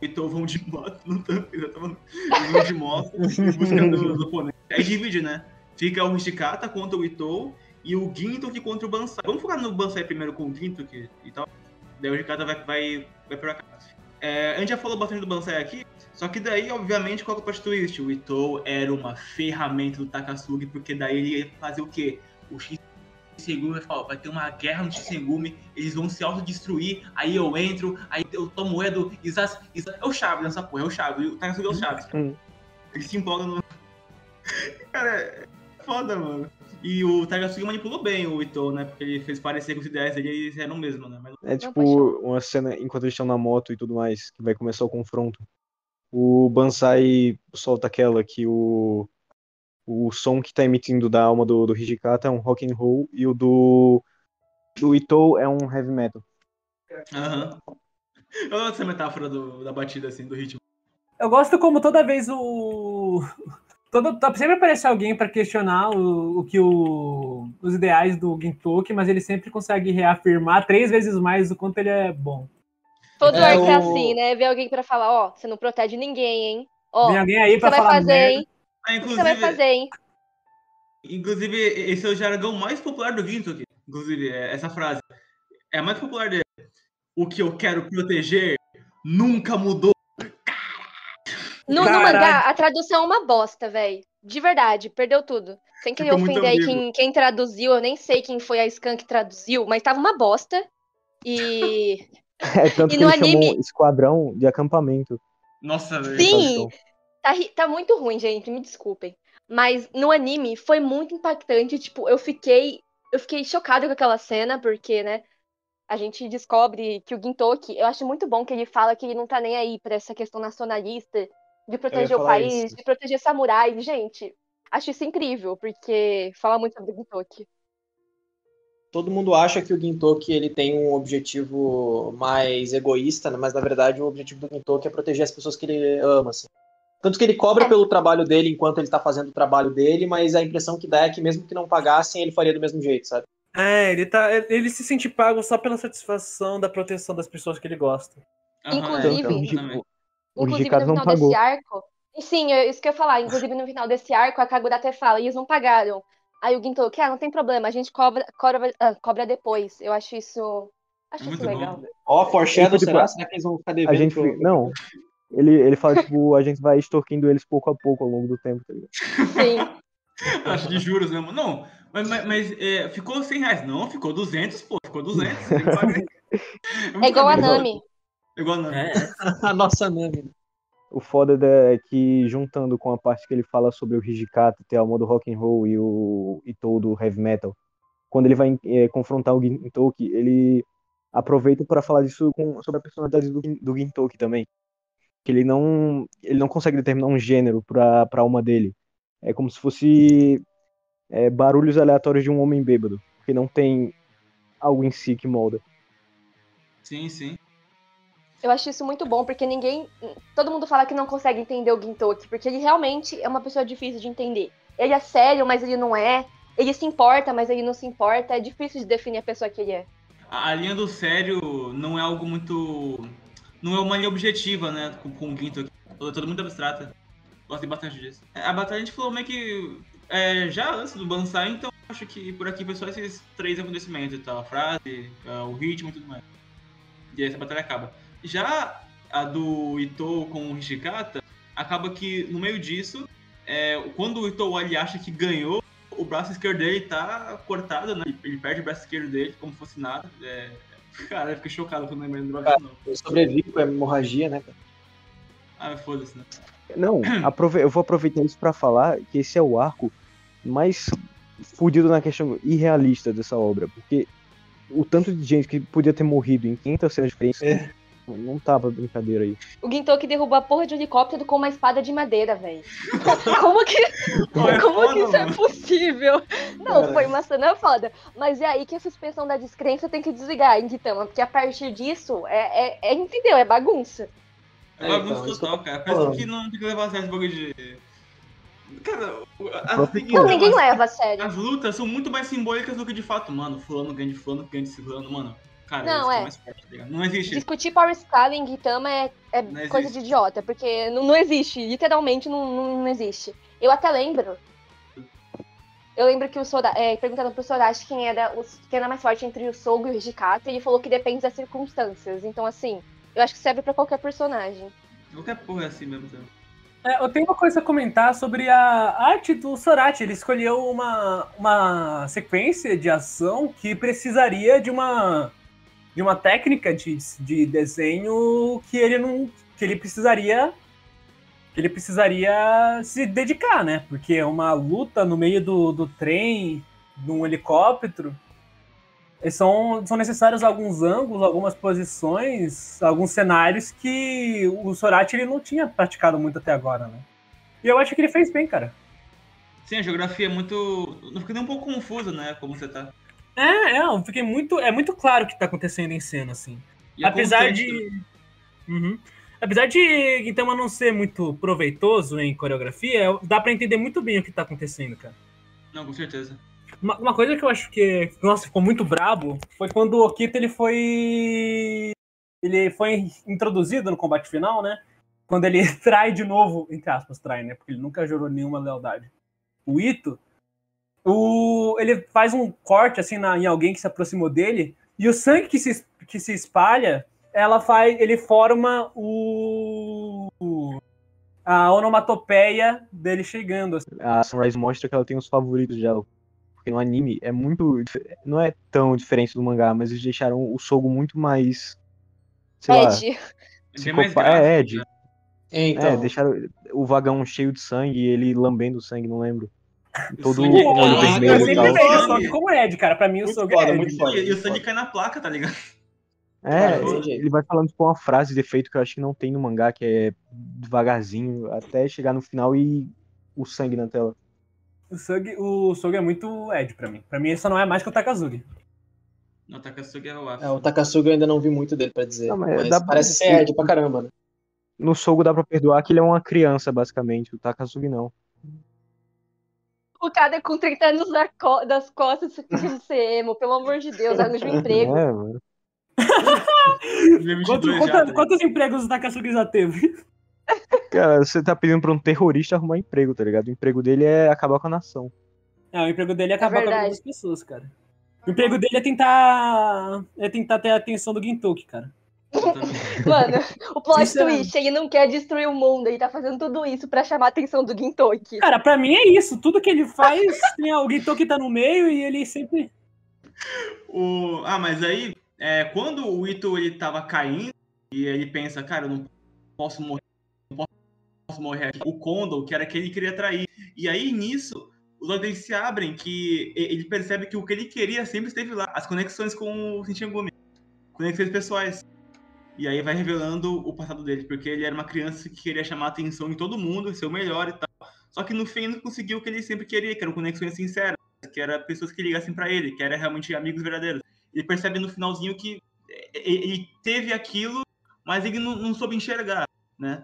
Itou vão de moto no tanque, eles vão de moto buscando os oponentes. Aí divide, né? Fica o Hijikata contra o Itou e o Ginto que contra o Bansai. Vamos focar no Bansai primeiro com o Ginto e tal. Daí o Hijikata vai pra cá. A gente já falou bastante do Bansai aqui, só que daí, obviamente, qual que é o plot twist? O Itou era uma ferramenta do Takasugi, porque daí ele ia fazer o quê? O Shinsengumi vai falar, vai ter uma guerra no Shinsengumi, eles vão se autodestruir, aí eu entro, aí eu tomo Edo, é o Chaves nessa porra, é o Chaves, o Takasugi é o Chaves. Ele se empolga no... Cara, é foda, mano. E o Takasugi manipulou bem o Itou, né? Porque ele fez parecer que os ideais dele eles eram o mesmo, né? Mas... É tipo uma cena enquanto eles estão na moto e tudo mais, que vai começar o confronto. O Bansai solta aquela que o som que tá emitindo da alma do Hijikata é um rock and roll e o do Itou é um heavy metal. Aham. Eu gosto dessa metáfora da batida, assim, do ritmo. Eu gosto como toda vez sempre aparece alguém para questionar os ideais do Gintoki, mas ele sempre consegue reafirmar 3 vezes mais o quanto ele é bom. Todo arco é assim, né? Vem alguém pra falar, você não protege ninguém, hein? Vem alguém aí pra falar fazer, merda. hein? O que você vai fazer, hein? Inclusive, esse é o jargão mais popular do Gintoki. Inclusive, essa frase é a mais popular dele. O que eu quero proteger nunca mudou. No mangá, a tradução é uma bosta, velho. De verdade, perdeu tudo. Sem querer Ficou muito ofender aí ambíguo. quem traduziu, eu nem sei quem foi a Scan que traduziu, mas tava uma bosta. E, É tanto e que no ele chamou anime, esquadrão de acampamento. Nossa, velho. na sim, tradução. tá muito ruim, gente, me desculpem. Mas no anime foi muito impactante, tipo, eu fiquei chocada com aquela cena, porque, né, a gente descobre que o Gintoki, eu acho muito bom que ele fala que ele não tá nem aí pra essa questão nacionalista, de Eu ia proteger o falar país, isso. de proteger samurais. Gente, acho isso incrível, porque fala muito sobre o Gintoki. Todo mundo acha que o Gintoki ele tem um objetivo mais egoísta, né? Mas na verdade o objetivo do Gintoki é proteger as pessoas que ele ama, assim. Tanto que ele cobra É. pelo trabalho dele enquanto ele tá fazendo o trabalho dele, mas a impressão que dá é que mesmo que não pagassem, ele faria do mesmo jeito, sabe? Ele se sente pago só pela satisfação da proteção das pessoas que ele gosta. Aham, Tanto que Inclusive, exatamente. o Inclusive, no Hijikata não final desse pagou. arco. E sim, isso que eu ia falar. Inclusive, no final desse arco, a Kagura até fala, eles não pagaram. Aí o Gintoki, não tem problema, a gente cobra depois. Eu acho isso. É Acho isso muito legal. bom. Ó, Ele foreshadow, foi, tipo, será? Será que eles vão ficar a devendo gente. Não. Ele fala, tipo, a gente vai extorquindo eles pouco a pouco ao longo do tempo, tá ligado? Sim. Acho de juros mesmo. Não, mas ficou R$100. Não, ficou 200, pô. Ficou 200. Tem que pagar. É É muito igual a cabeça. Nami. É igual a Nami. A nossa Nami. O foda é que, juntando com a parte que ele fala sobre o Hijikata, ter a alma do rock and roll e o Itou do heavy metal, quando ele vai confrontar o Gintoki, ele aproveita para falar disso sobre a personalidade do Gintoki também. Que ele não consegue determinar um gênero para a alma dele. É como se fosse barulhos aleatórios de um homem bêbado, porque não tem algo em si que molda. Sim, sim. Eu acho isso muito bom, porque ninguém. Todo mundo fala que não consegue entender o Gintoki, porque ele realmente é uma pessoa difícil de entender. Ele é sério, mas ele não é. Ele se importa, mas ele não se importa. É difícil de definir a pessoa que ele é. A linha do sério não é algo muito. Não é uma linha objetiva, né? Com o Ginto aqui. É tudo muito abstrata. Gostei bastante disso. A batalha a gente falou meio que já antes do Bansai, então acho que por aqui foi só esses 3 acontecimentos, tá? A frase, o ritmo e tudo mais. E aí essa batalha acaba. Já a do Itou com o Hijikata, acaba que no meio disso, quando o Itou ali acha que ganhou, o braço esquerdo dele tá cortado, né? Ele perde o braço esquerdo dele como se fosse nada. Cara, eu fiquei chocado quando eu lembrei do braço, não. Eu sobrevivo com a hemorragia, né, cara? Ah, foda-se, né? Não, eu vou aproveitar isso pra falar que esse é o arco mais fudido na questão irrealista dessa obra, porque o tanto de gente que podia ter morrido em 500 cenas diferentes não tava brincadeira aí. O Gintoki derrubou a porra de um helicóptero com uma espada de madeira, velho. Como que isso é possível? Não, foi uma cena foda. Mas é aí que a suspensão da descrença tem que desligar, hein, Gitama? Porque a partir disso, entendeu? É bagunça. É bagunça então, total, cara. Parece que não tem que levar a sério esse bagulho de. Cara, Não, ninguém leva a sério. As lutas são muito mais simbólicas do que de fato, mano. Fulano ganha de fulano, ganha de fulano, mano. Cara, Não, isso que é mais forte, tá ligado? Não existe. Discutir Power Scaling em Gitama é Não coisa existe. de idiota, porque não existe, literalmente não existe. Eu até lembro. Eu lembro que perguntando pro Sorachi quem era mais forte entre o Sogo e o Hijikata, ele falou que depende das circunstâncias. Então, assim, eu acho que serve pra qualquer personagem. Qualquer porra é assim mesmo, também. Eu tenho uma coisa a comentar sobre a arte do Sorachi. Ele escolheu uma sequência de ação que precisaria de uma técnica de desenho que ele precisaria se dedicar, né? Porque é uma luta no meio do trem, num helicóptero. São necessários alguns ângulos, algumas posições, alguns cenários que o Sorachi ele não tinha praticado muito até agora, né? E eu acho que ele fez bem, cara. Sim, a geografia é muito. Não fica nem um pouco confusa, né? Como você tá. Eu fiquei muito. É muito claro o que tá acontecendo em cena, assim. E é Apesar constante, de. Uhum. Apesar de Gintama não ser muito proveitoso em coreografia, dá pra entender muito bem o que tá acontecendo, cara. Não, com certeza. Uma coisa que eu acho que, nossa, ficou muito brabo foi quando o Okita ele foi introduzido no combate final, né? Quando ele trai de novo, entre aspas, trai, né? Porque ele nunca jurou nenhuma lealdade. O Ito, ele faz um corte assim em alguém que se aproximou dele e o sangue que se espalha, ele forma a onomatopeia dele chegando. Assim. A Sunrise mostra que ela tem os favoritos dela. Porque no anime é muito. Não é tão diferente do mangá, mas eles deixaram o Sogo muito mais. Sei lá. Ed. Bem mais gráfico, Ed. né? Então, Deixaram o vagão cheio de sangue e ele lambendo o sangue, não lembro. Todo sangue com o é olho caro, vermelho Eu e sempre tal. vejo o Sog como Ed, cara. Pra mim o Muito Sog foda, é Ed. muito foda. E o sangue cai na placa, tá ligado? É, Não tem jeito. ele vai falando tipo uma frase de efeito que eu acho que não tem no mangá, que é devagarzinho, até chegar no final e o sangue na tela. O Sog é muito Ed pra mim. Pra mim ele só não é mais que o Takazugi. No Takasugi é o Afro. O Takasuga eu ainda não vi muito dele pra dizer. Não, mas mas parece ser Ed pra caramba, né? No Sogo dá pra perdoar que ele é uma criança, basicamente. O Takasugi não. O cara com 30 anos das costas fingindo ser emo, pelo amor de Deus, arranja um emprego. É, mano. 2022 já, tá ligado? Quantos empregos o Takasugi já teve? Cara, você tá pedindo pra um terrorista arrumar emprego, tá ligado? O emprego dele é acabar com a nação. O emprego dele é acabar com a vida verdade. das pessoas, cara. O emprego dele é tentar ter a atenção do Gintoki, cara. Mano, o plot Sinceramente. twist, ele não quer destruir o mundo, ele tá fazendo tudo isso pra chamar a atenção do Gintoki. Cara, pra mim é isso. Tudo que ele faz, tem o Gintoki tá no meio e ele sempre... Mas aí, quando o Ito ele tava caindo, e ele pensa, cara, eu não posso morrer aqui. O Kondo, que era quem ele queria trair. E aí, nisso, os olhos dele se abrem, que ele percebe que o que ele queria sempre esteve lá. As conexões com o Shinsengumi. Conexões pessoais. E aí vai revelando o passado dele, porque ele era uma criança que queria chamar atenção em todo mundo, ser o melhor e tal. Só que no fim ele não conseguiu o que ele sempre queria, que eram conexões sinceras, que eram pessoas que ligassem pra ele, que eram realmente amigos verdadeiros. Ele percebe no finalzinho que ele teve aquilo, mas ele não soube enxergar, né?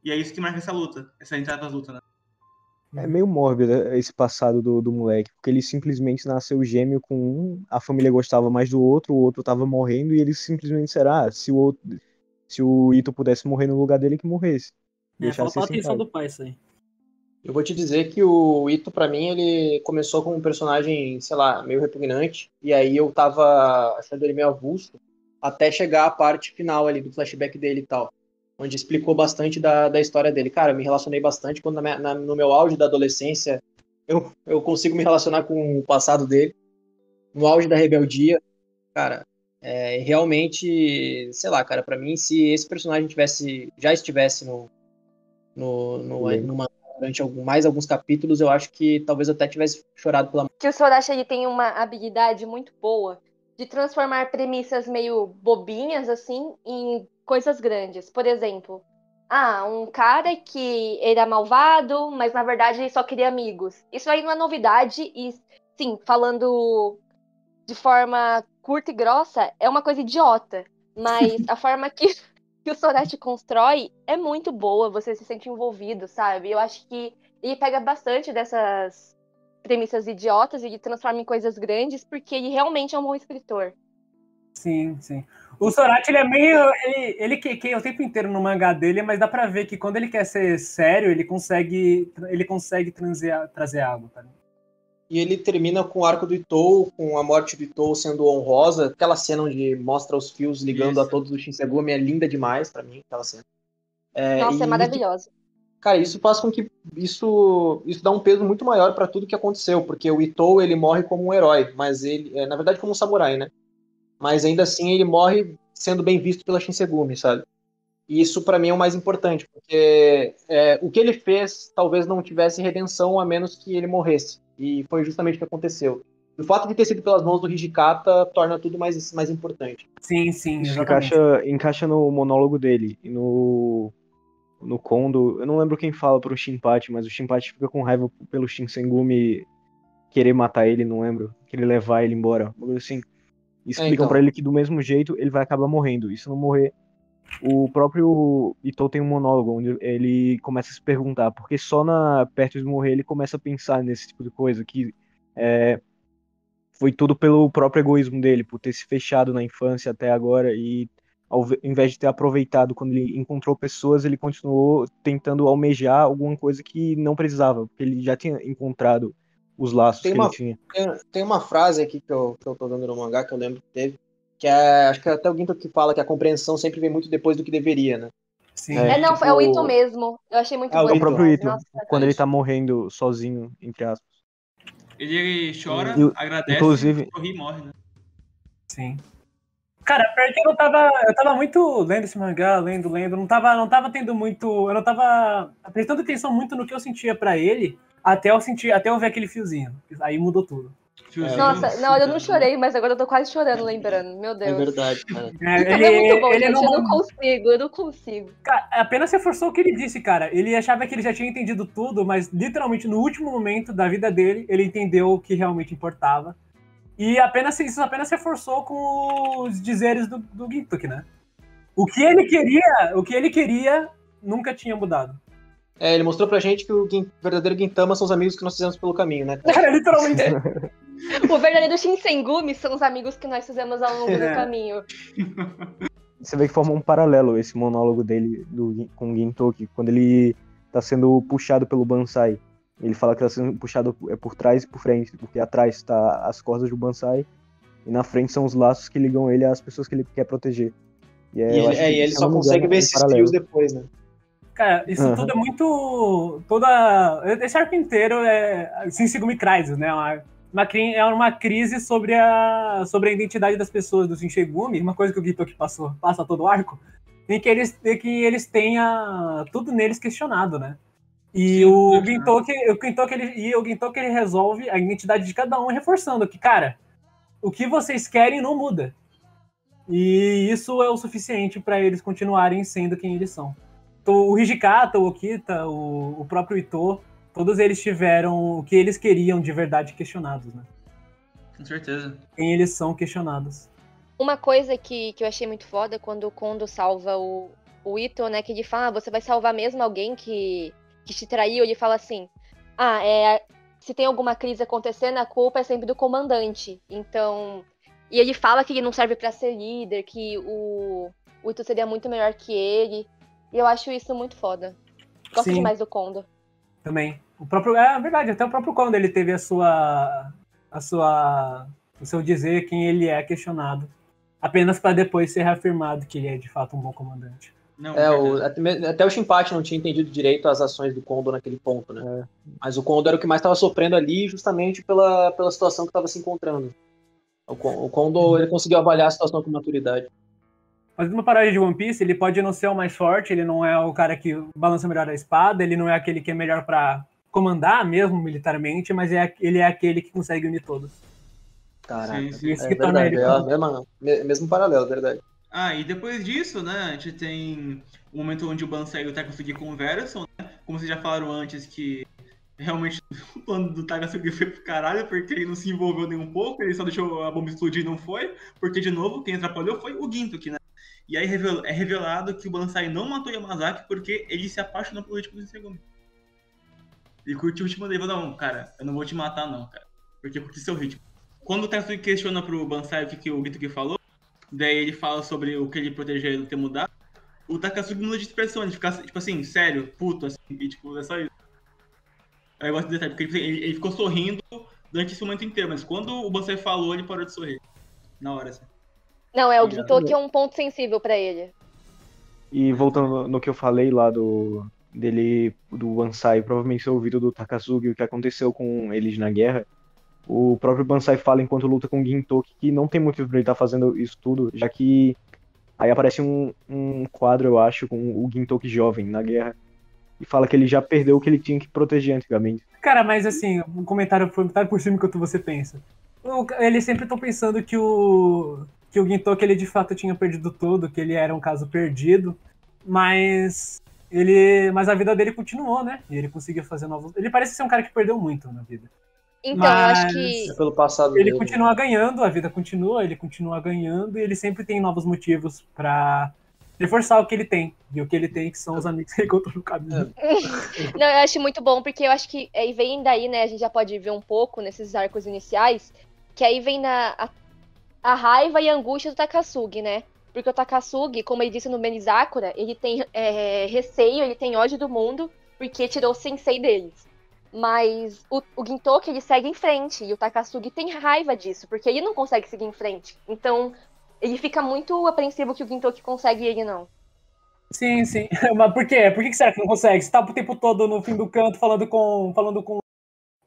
E é isso que marca essa luta, essa entrada das lutas, né? É meio mórbido esse passado do moleque, porque ele simplesmente nasceu gêmeo com um, a família gostava mais do outro, o outro tava morrendo, e ele simplesmente será, se o Ito pudesse morrer no lugar dele, que morresse. Deixasse Faltou a assim, atenção cara. do pai, isso aí. Eu vou te dizer que o Ito, pra mim, ele começou como um personagem, sei lá, meio repugnante, e aí eu tava achando ele meio avulso, até chegar a parte final ali do flashback dele e tal, onde explicou bastante da história dele. Cara, eu me relacionei bastante quando no meu auge da adolescência, eu consigo me relacionar com o passado dele, no auge da rebeldia. Cara, realmente, sei lá, cara, pra mim, se esse personagem já estivesse durante mais alguns capítulos, eu acho que talvez eu até tivesse chorado pela Que o Sorachi ele tem uma habilidade muito boa de transformar premissas meio bobinhas, assim, em coisas grandes. Por exemplo, um cara que era malvado, mas na verdade ele só queria amigos. Isso aí não é novidade e, sim, falando de forma curta e grossa, é uma coisa idiota. Mas a forma que o Sorachi constrói é muito boa, você se sente envolvido, sabe? Eu acho que ele pega bastante dessas premissas idiotas e transforma em coisas grandes, porque ele realmente é um bom escritor. Sim, sim. O Sorachi, ele é meio... Ele quequeia o tempo inteiro no mangá dele, mas dá pra ver que quando ele quer ser sério, ele consegue trazer água, tá? E ele termina com o arco do Itou, com a morte do Itou sendo honrosa. Aquela cena onde mostra os fios ligando a todos os Shinsengumi é linda demais pra mim, aquela cena. Nossa, é maravilhosa. Cara, isso faz com que isso dá um peso muito maior pra tudo que aconteceu, porque o Itou, ele morre como um herói, mas ele, na verdade, como um samurai, né? Mas ainda assim ele morre sendo bem visto pela Shinsengumi, sabe? E isso pra mim é o mais importante, porque o que ele fez talvez não tivesse redenção a menos que ele morresse. E foi justamente o que aconteceu. O fato de ter sido pelas mãos do Hijikata torna tudo mais importante. Sim, sim, Isso exatamente. encaixa no monólogo dele e no Kondo. Eu não lembro quem fala pro Shinpachi, mas o Shinpachi fica com raiva pelo Shinsengumi querer matar ele, não lembro. Querer levar ele embora. Assim, explicam então. pra ele que do mesmo jeito ele vai acabar morrendo. E se não morrer, o próprio Itou tem um monólogo onde ele começa a se perguntar, porque só perto de morrer ele começa a pensar nesse tipo de coisa, que foi tudo pelo próprio egoísmo dele, por ter se fechado na infância até agora e ao invés de ter aproveitado quando ele encontrou pessoas, ele continuou tentando almejar alguma coisa que não precisava, porque ele já tinha encontrado os laços ele tinha. Tem uma frase aqui que eu tô dando no mangá, que eu lembro que teve, que acho que até o Ginto que fala que a compreensão sempre vem muito depois do que deveria, né? Sim. Não, tipo- é o Ito mesmo. Eu achei muito É o É o bonito. próprio Ito, Nossa. quando ele tá morrendo sozinho, entre aspas. Ele chora, E- agradece, inclusive- sorri e morre, né? Sim. Cara, porque eu tava muito lendo esse mangá, lendo, não tava tendo muito, eu não tava prestando atenção muito no que eu sentia pra ele, até eu ver aquele fiozinho. Aí mudou tudo. Fiozinho, Nossa, não, eu não né? chorei, mas agora eu tô quase chorando, lembrando. Meu É Deus. verdade, cara. Ito é muito bom, ele gente. não, Eu não consigo. cara, apenas reforçou o que ele disse, cara. Ele achava que ele já tinha entendido tudo, mas literalmente no último momento da vida dele, ele entendeu o que realmente importava. E isso apenas reforçou com os dizeres do Gintoki, né? O que ele queria nunca tinha mudado. Ele mostrou pra gente que o verdadeiro Gintama são os amigos que nós fizemos pelo caminho, né? Cara, literalmente. O verdadeiro Shinsengumi são os amigos que nós fizemos ao longo do caminho. Você vê que forma um paralelo esse monólogo dele com o Gintoki, quando ele tá sendo puxado pelo Bansai. Ele fala que tá sendo puxado por trás e por frente, porque atrás tá as cordas do Bansai e na frente são os laços que ligam ele às pessoas que ele quer proteger. Eu acho que, E ele se eu só não me consegue engano, ver é um esses paralelo. fios depois, né? Cara, isso tudo é muito. Esse arco inteiro é Shinsengumi Crisis, né? É uma crise sobre a identidade das pessoas do Shinsengumi, uma coisa que o Gintoki passa todo o arco, em que eles tenham tudo neles questionado, né? E Sim, o né? Gintoki ele resolve a identidade de cada um, reforçando que, cara, o que vocês querem não muda. E isso é o suficiente para eles continuarem sendo quem eles são. Então, o Hijikata, o Okita, o próprio Ito, todos eles tiveram o que eles queriam de verdade questionados, né? Com certeza. Quem eles são questionados. Uma coisa que eu achei muito foda quando o Kondo salva o Ito, né? Que ele fala, você vai salvar mesmo alguém que te traiu? Ele fala assim, se tem alguma crise acontecendo, a culpa é sempre do comandante. Então... E ele fala que ele não serve pra ser líder, que o Ito seria muito melhor que ele. E eu acho isso muito foda. Gosto Sim. demais do Kondo. Também. É verdade, até o próprio Kondo ele teve o seu dizer quem ele é questionado. Apenas para depois ser reafirmado que ele é de fato um bom comandante. Não, Até o Shinpachi não tinha entendido direito as ações do Kondo naquele ponto, né? Mas o Kondo era o que mais estava sofrendo ali, justamente pela situação que estava se encontrando. O Kondo ele conseguiu avaliar a situação com maturidade. Mas numa parada de One Piece, ele pode não ser o mais forte, ele não é o cara que balança melhor a espada, ele não é aquele que é melhor para comandar mesmo militarmente, mas ele é aquele que consegue unir todos. Caraca, sim. Isso que torna verdade. ele Mesmo paralelo, verdade. E depois disso, né, a gente tem o momento onde o Bansai e o Takasugi conversam, né? Como vocês já falaram antes, que realmente o plano do Takasugi foi pro caralho, porque ele não se envolveu nem um pouco, ele só deixou a bomba explodir e não foi, porque, de novo, quem atrapalhou foi o Gintoki, né? E aí é revelado que o Bansai não matou Yamazaki porque ele se apaixonou pelo ritmo do Shinsengumi. Ele curtiu o ritmo dele e falou, não, cara, eu não vou te matar não, cara, porque eu curti seu ritmo. Quando o Takasugi questiona pro Bansai o que o Gintoki falou, daí ele fala sobre o que ele protegeu ele ter mudado, o Takasugi muda de expressão, ele fica, tipo assim, sério, puto, assim, e tipo, é só isso. Eu gosto desse detalhe, porque ele ficou sorrindo durante esse momento inteiro, mas quando o Bansai falou, ele parou de sorrir. Na hora, assim. Não, o Gintoki é um ponto sensível pra ele. E voltando no que eu falei lá do Bansai provavelmente ser ouvido do Takasugi, o que aconteceu com eles na guerra, o próprio Bansai fala enquanto luta com o Gintoki que não tem motivo pra ele estar fazendo isso tudo, já que aí aparece um quadro, eu acho, com o Gintoki jovem na guerra, e fala que ele já perdeu o que ele tinha que proteger antigamente. Cara, mas assim, um comentário por cima enquanto você pensa. Eles sempre estão pensando que o Gintoki, ele de fato tinha perdido tudo, que ele era um caso perdido, mas a vida dele continuou, né? E ele conseguia fazer novos... Ele parece ser um cara que perdeu muito na vida. Então, eu acho que... É pelo passado ele dele. continua ganhando, a vida continua, ele continua ganhando, e ele sempre tem novos motivos pra reforçar o que ele tem. E o que ele tem que são os amigos que ele encontrou no caminho. Não, eu acho muito bom, porque eu acho que aí vem daí, né, a gente já pode ver um pouco nesses arcos iniciais, que aí vem a raiva e a angústia do Takasugi, né? Porque o Takasugi, como ele disse no Benizakura, ele tem receio, ele tem ódio do mundo, porque tirou o sensei deles. Mas o Gintoki, ele segue em frente, e o Takasugi tem raiva disso, porque ele não consegue seguir em frente. Então, ele fica muito apreensivo que o Gintoki consegue e ele não. Sim, sim. Mas por quê? Por que será que não consegue? Você tá o tempo todo no fim do canto falando com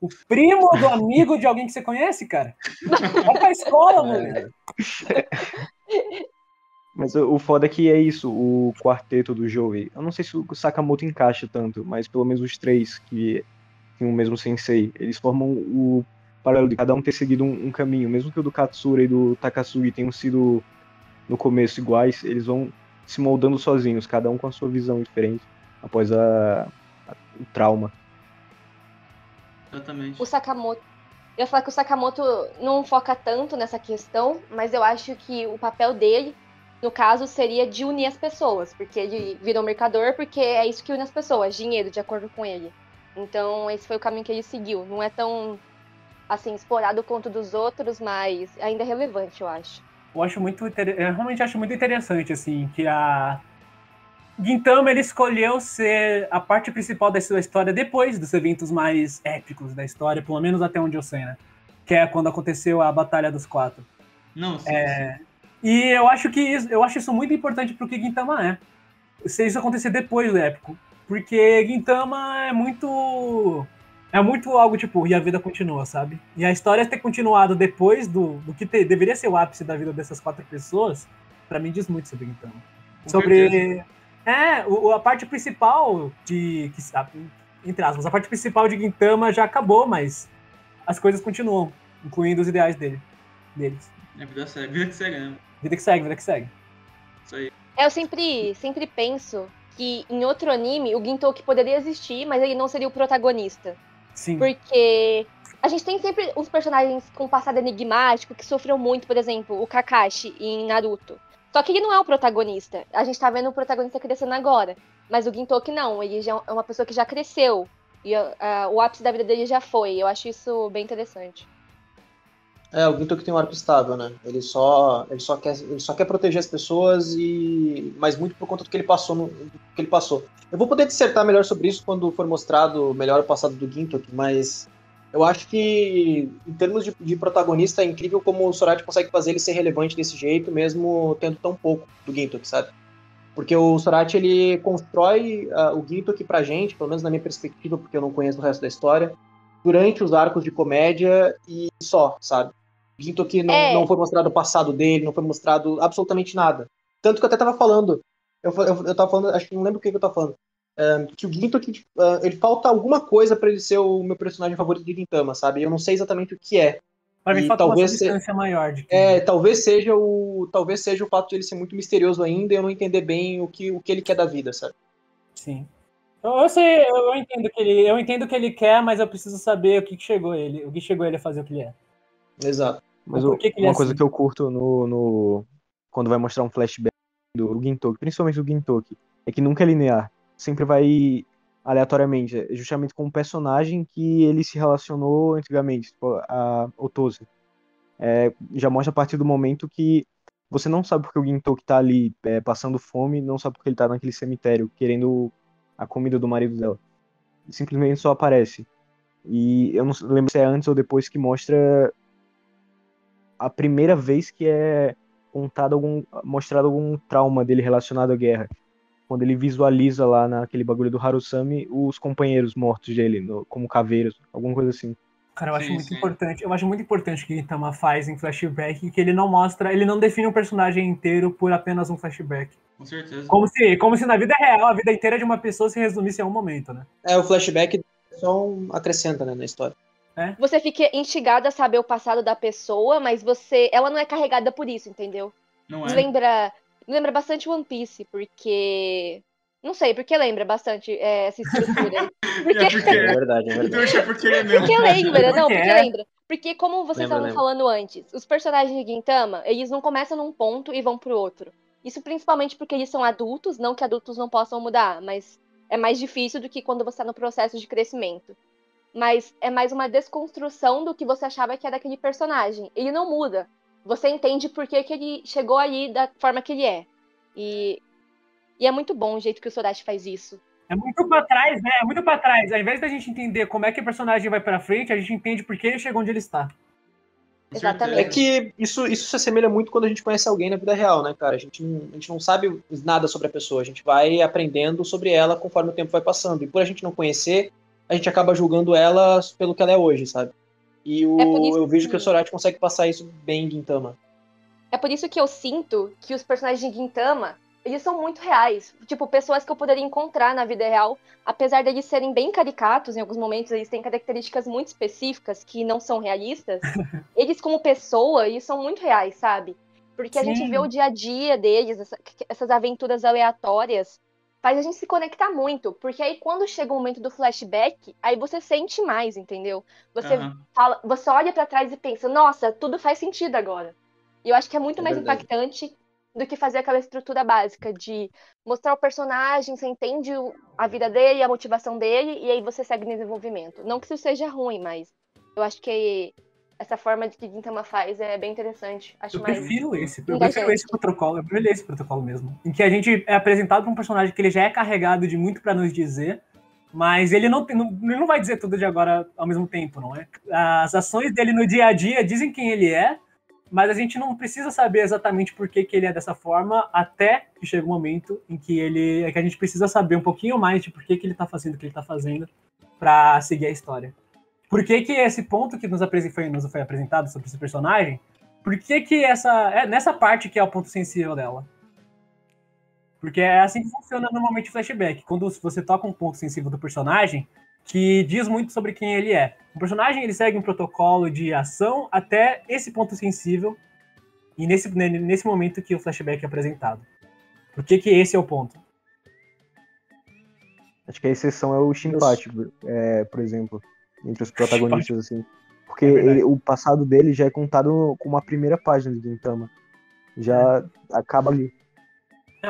o primo do amigo de alguém que você conhece, cara? Vai pra escola, moleque. Mas o foda é que é isso, o quarteto do Joey. Eu não sei se o Sakamoto encaixa tanto, mas pelo menos os três que tem o mesmo sensei, eles formam o paralelo de cada um ter seguido um caminho. Mesmo que o do Katsura e do Takasugi tenham sido no começo iguais, eles vão se moldando sozinhos, cada um com a sua visão diferente após o trauma. Exatamente. O Sakamoto. Eu ia falar que o Sakamoto não foca tanto nessa questão, mas eu acho que o papel dele, no caso, seria de unir as pessoas, porque ele virou mercador, porque é isso que une as pessoas, dinheiro, de acordo com ele. Então, esse foi o caminho que ele seguiu. Não é tão, assim, explorado quanto dos outros, mas ainda é relevante, eu acho. Eu realmente acho muito interessante, assim, que a Gintama, ele escolheu ser a parte principal da sua história depois dos eventos mais épicos da história, pelo menos até onde eu sei, né? Que é quando aconteceu a Batalha dos Quatro. Não, sim, sim. E eu acho isso muito importante pro que Gintama é. Se isso acontecer depois do épico. Porque Gintama é muito algo tipo, e a vida continua, sabe? E a história ter continuado depois do que deveria ser o ápice da vida dessas 4 pessoas, pra mim diz muito sobre Gintama. Com Sobre certeza. a parte principal entre aspas, a parte principal de Gintama já acabou, mas as coisas continuam, incluindo os ideais deles. É vida segue, vida que segue, né? Vida que segue, vida que segue. Isso aí. Eu sempre penso que em outro anime o Gintoki poderia existir, mas ele não seria o protagonista. Sim. Porque a gente tem sempre uns personagens com passado enigmático que sofreu muito, por exemplo, o Kakashi em Naruto. Só que ele não é o protagonista. A gente tá vendo o protagonista crescendo agora. Mas o Gintoki não, ele já é uma pessoa que já cresceu. E o ápice da vida dele já foi. Eu acho isso bem interessante. O Gintoki tem um arco estável, né? Ele só quer proteger as pessoas mas muito por conta do que ele passou. Eu vou poder dissertar melhor sobre isso quando for mostrado melhor o passado do Gintoki, mas eu acho que em termos de protagonista é incrível como o Sorachi consegue fazer ele ser relevante desse jeito, mesmo tendo tão pouco do Gintoki, sabe? Porque o Sorachi, ele constrói o Gintoki pra gente, pelo menos na minha perspectiva, porque eu não conheço o resto da história, durante os arcos de comédia e só, sabe? Gintoki não foi mostrado o passado dele, não foi mostrado absolutamente nada. Tanto que eu até tava falando, eu tava falando, acho que não lembro o que eu tava falando, que o Gintoki, ele falta alguma coisa pra ele ser o meu personagem favorito de Gintama, sabe? Eu não sei exatamente o que é. Pra mim E falta uma talvez substância maior de talvez seja o fato de ele ser muito misterioso ainda e eu não entender bem o que ele quer da vida, sabe? Sim. Eu sei, eu entendo o que ele quer, mas eu preciso saber o que chegou ele a fazer o que ele é. Exato. Mas por que ele é uma coisa assim? que eu curto quando vai mostrar um flashback do Gintoki, principalmente do Gintoki, é que nunca é linear. Sempre vai aleatoriamente. É justamente com um personagem que ele se relacionou antigamente, tipo, a Otose. Já mostra a partir do momento que você não sabe porque o Gintoki tá ali passando fome, não sabe porque ele tá naquele cemitério, querendo a comida do marido dela. Simplesmente só aparece. E eu não lembro se é antes ou depois que mostra a primeira vez que é mostrado algum trauma dele relacionado à guerra. Quando ele visualiza lá naquele bagulho do Harusami os companheiros mortos dele, como caveiras, alguma coisa assim. Cara, eu acho Sim, muito sim. importante. Eu acho muito importante o que Gintama faz em flashback, que ele não define um personagem inteiro por apenas um flashback. Com certeza. Como se na vida real, a vida inteira de uma pessoa se resumisse a um momento, né? O flashback só acrescenta, né, na história. Você fica instigado a saber o passado da pessoa, mas ela não é carregada por isso, entendeu? Não Me é? lembra bastante One Piece, porque... Não sei, porque lembra bastante essa estrutura. Porque, É porque É verdade. Então acho que é porque ele é mesmo. porque lembra, não, Porque porque é. lembra. Porque como vocês Lembra. estavam falando antes, os personagens de Gintama, eles não começam num ponto e vão pro outro. Isso principalmente porque eles são adultos, não que adultos não possam mudar, mas é mais difícil do que quando você tá no processo de crescimento. Mas é mais uma desconstrução do que você achava que era aquele personagem. Ele não muda. Você entende por que ele chegou ali da forma que ele é. E é muito bom o jeito que o Sorachi faz isso. É muito pra trás, né? É muito pra trás. Ao invés da gente entender como é que o personagem vai pra frente, a gente entende por que ele chegou onde ele está. Com Exatamente. É que isso se assemelha muito quando a gente conhece alguém na vida real, né, cara? A gente não sabe nada sobre a pessoa, a gente vai aprendendo sobre ela conforme o tempo vai passando. E por a gente não conhecer, a gente acaba julgando ela pelo que ela é hoje, sabe? E É por isso eu vejo que o que, Sorati consegue passar isso bem em Gintama. é por isso que eu sinto que os personagens de Gintama, eles são muito reais. Tipo, pessoas que eu poderia encontrar na vida real, apesar deles serem bem caricatos, em alguns momentos eles têm características muito específicas que não são realistas. Eles, como pessoa, eles são muito reais, sabe? Porque a gente vê o Sim, dia a dia deles, essas aventuras aleatórias, faz a gente se conectar muito. Porque aí quando chega o momento do flashback, aí você sente mais, entendeu? Você Aham. fala, você olha pra trás e pensa, nossa, tudo faz sentido agora. E eu acho que é muito É mais verdade. impactante do que fazer aquela estrutura básica de mostrar o personagem, você entende a vida dele, a motivação dele, e aí você segue no desenvolvimento. Não que isso seja ruim, mas eu acho que essa forma de que Gintama faz é bem interessante. Acho eu mais prefiro esse. Eu prefiro engajante. esse protocolo. Eu prefiro esse protocolo mesmo. Em que a gente é apresentado pra um personagem que ele já é carregado de muito pra nos dizer, mas ele ele não vai dizer tudo de agora ao mesmo tempo, não é? As ações dele no dia a dia dizem quem ele é, mas a gente não precisa saber exatamente por que ele é dessa forma, até que chega um momento em que que a gente precisa saber um pouquinho mais de por que ele tá fazendo o que ele tá fazendo pra seguir a história. Por que esse ponto que nos foi apresentado sobre esse personagem, por que nessa parte que é o ponto sensível dela? Porque é assim que funciona normalmente o flashback. Quando você toca um ponto sensível do personagem, que diz muito sobre quem ele é. O personagem ele segue um protocolo de ação até esse ponto sensível e nesse momento que o flashback é apresentado. Por que esse é o ponto? Acho que a exceção é o Shinpachi, por exemplo, entre os protagonistas, assim. Porque É verdade. o passado dele já é contado com uma primeira página de Gintama. Já acaba ali.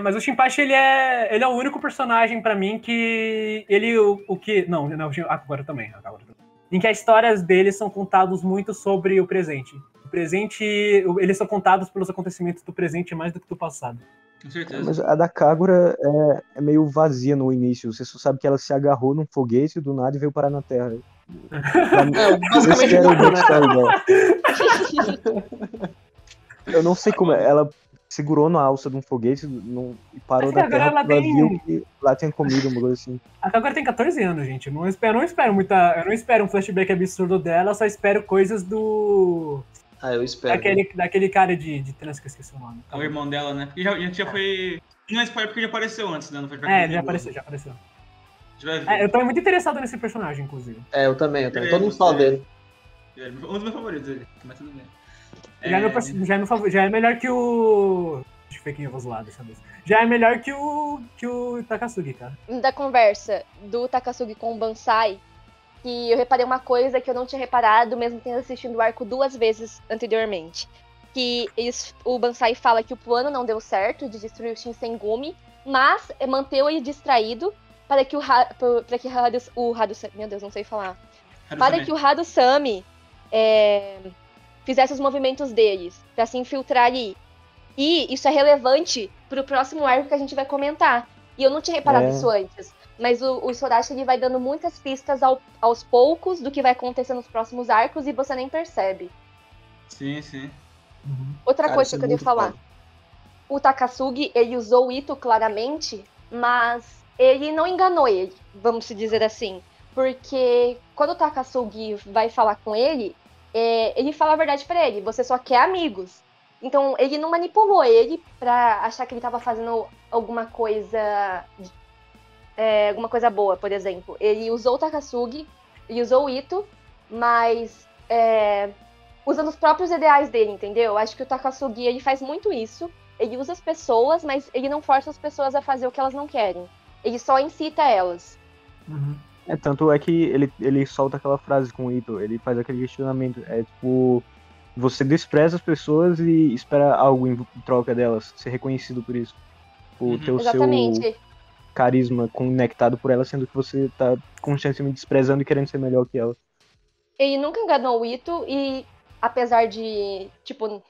Mas o Shinpachi, ele é o único personagem pra mim que ele o que não, agora também, em que as histórias dele são contados muito sobre o presente. O presente, eles são contados pelos acontecimentos do presente mais do que do passado. Com certeza. Mas a da Kagura é meio vazia no início. Você só sabe que ela se agarrou num foguete do nada e veio parar na Terra. Pra mim, esse Basicamente que era o isso, né, cara? backstory dela. Eu não sei como ela segurou na alça de um foguete e parou Mas que na agora Terra ela porque ela tem. viu que lá tinha comida, uma coisa assim. A Kagura tem 14 anos, gente. Eu não espero um flashback absurdo dela, eu só espero coisas do. Eu espero. Daquele cara de trans que eu esqueci o nome. É o irmão dela, né? Porque já foi. Não é spoiler porque já apareceu antes, né? Não foi Ele já apareceu. A gente vai ver. Eu tô muito interessado nesse personagem, inclusive. Eu também. Todo mundo fala dele. É um dos meus favoritos dele, mas tudo bem. Já é melhor que o. Deixa eu ver quem eu vou zoar dessa vez. Já é melhor que o Takasugi, cara. Da conversa do Takasugi com o Bansai, que eu reparei uma coisa que eu não tinha reparado, mesmo tendo assistido o arco 2 vezes anteriormente. Que o Bansai fala que o plano não deu certo de destruir o Shinsengumi, mas manteve ele distraído para que o Hadusami, meu Deus, não sei falar. Para que o Hadusami fizesse os movimentos deles, para se infiltrar ali. E isso é relevante pro próximo arco que a gente vai comentar. E eu não tinha reparado isso antes. Mas o Sorachi ele vai dando muitas pistas aos poucos do que vai acontecer nos próximos arcos e você nem percebe. Sim, sim. Outra coisa que eu queria falar. Foda. O Takasugi, ele usou o Ito claramente, mas ele não enganou ele, vamos dizer assim. Porque quando o Takasugi vai falar com ele, ele fala a verdade pra ele. Você só quer amigos. Então, ele não manipulou ele pra achar que ele tava fazendo alguma coisa boa, por exemplo. Ele usou o Takasugi, ele usou o Ito, mas usando os próprios ideais dele, entendeu? Eu acho que o Takasugi, ele faz muito isso. Ele usa as pessoas, mas ele não força as pessoas a fazer o que elas não querem. Ele só incita elas. Tanto é que ele solta aquela frase com o Ito, ele faz aquele questionamento. É tipo, você despreza as pessoas e espera algo em troca delas, ser reconhecido por isso. Tipo, ter o Exatamente. seu carisma conectado por ela, sendo que você tá constantemente desprezando e querendo ser melhor que ela. Ele nunca enganou o Ito e, apesar de, tipo,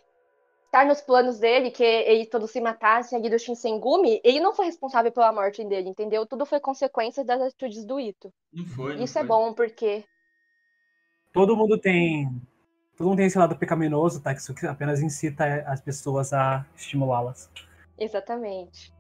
estar nos planos dele, que ele todo se matasse ali do Shinsengumi, ele não foi responsável pela morte dele, entendeu? Tudo foi consequência das atitudes do Ito. Não foi. Isso é bom, porque... Todo mundo tem Todo mundo tem esse lado pecaminoso, tá? Que isso apenas incita as pessoas a estimulá-las. Exatamente.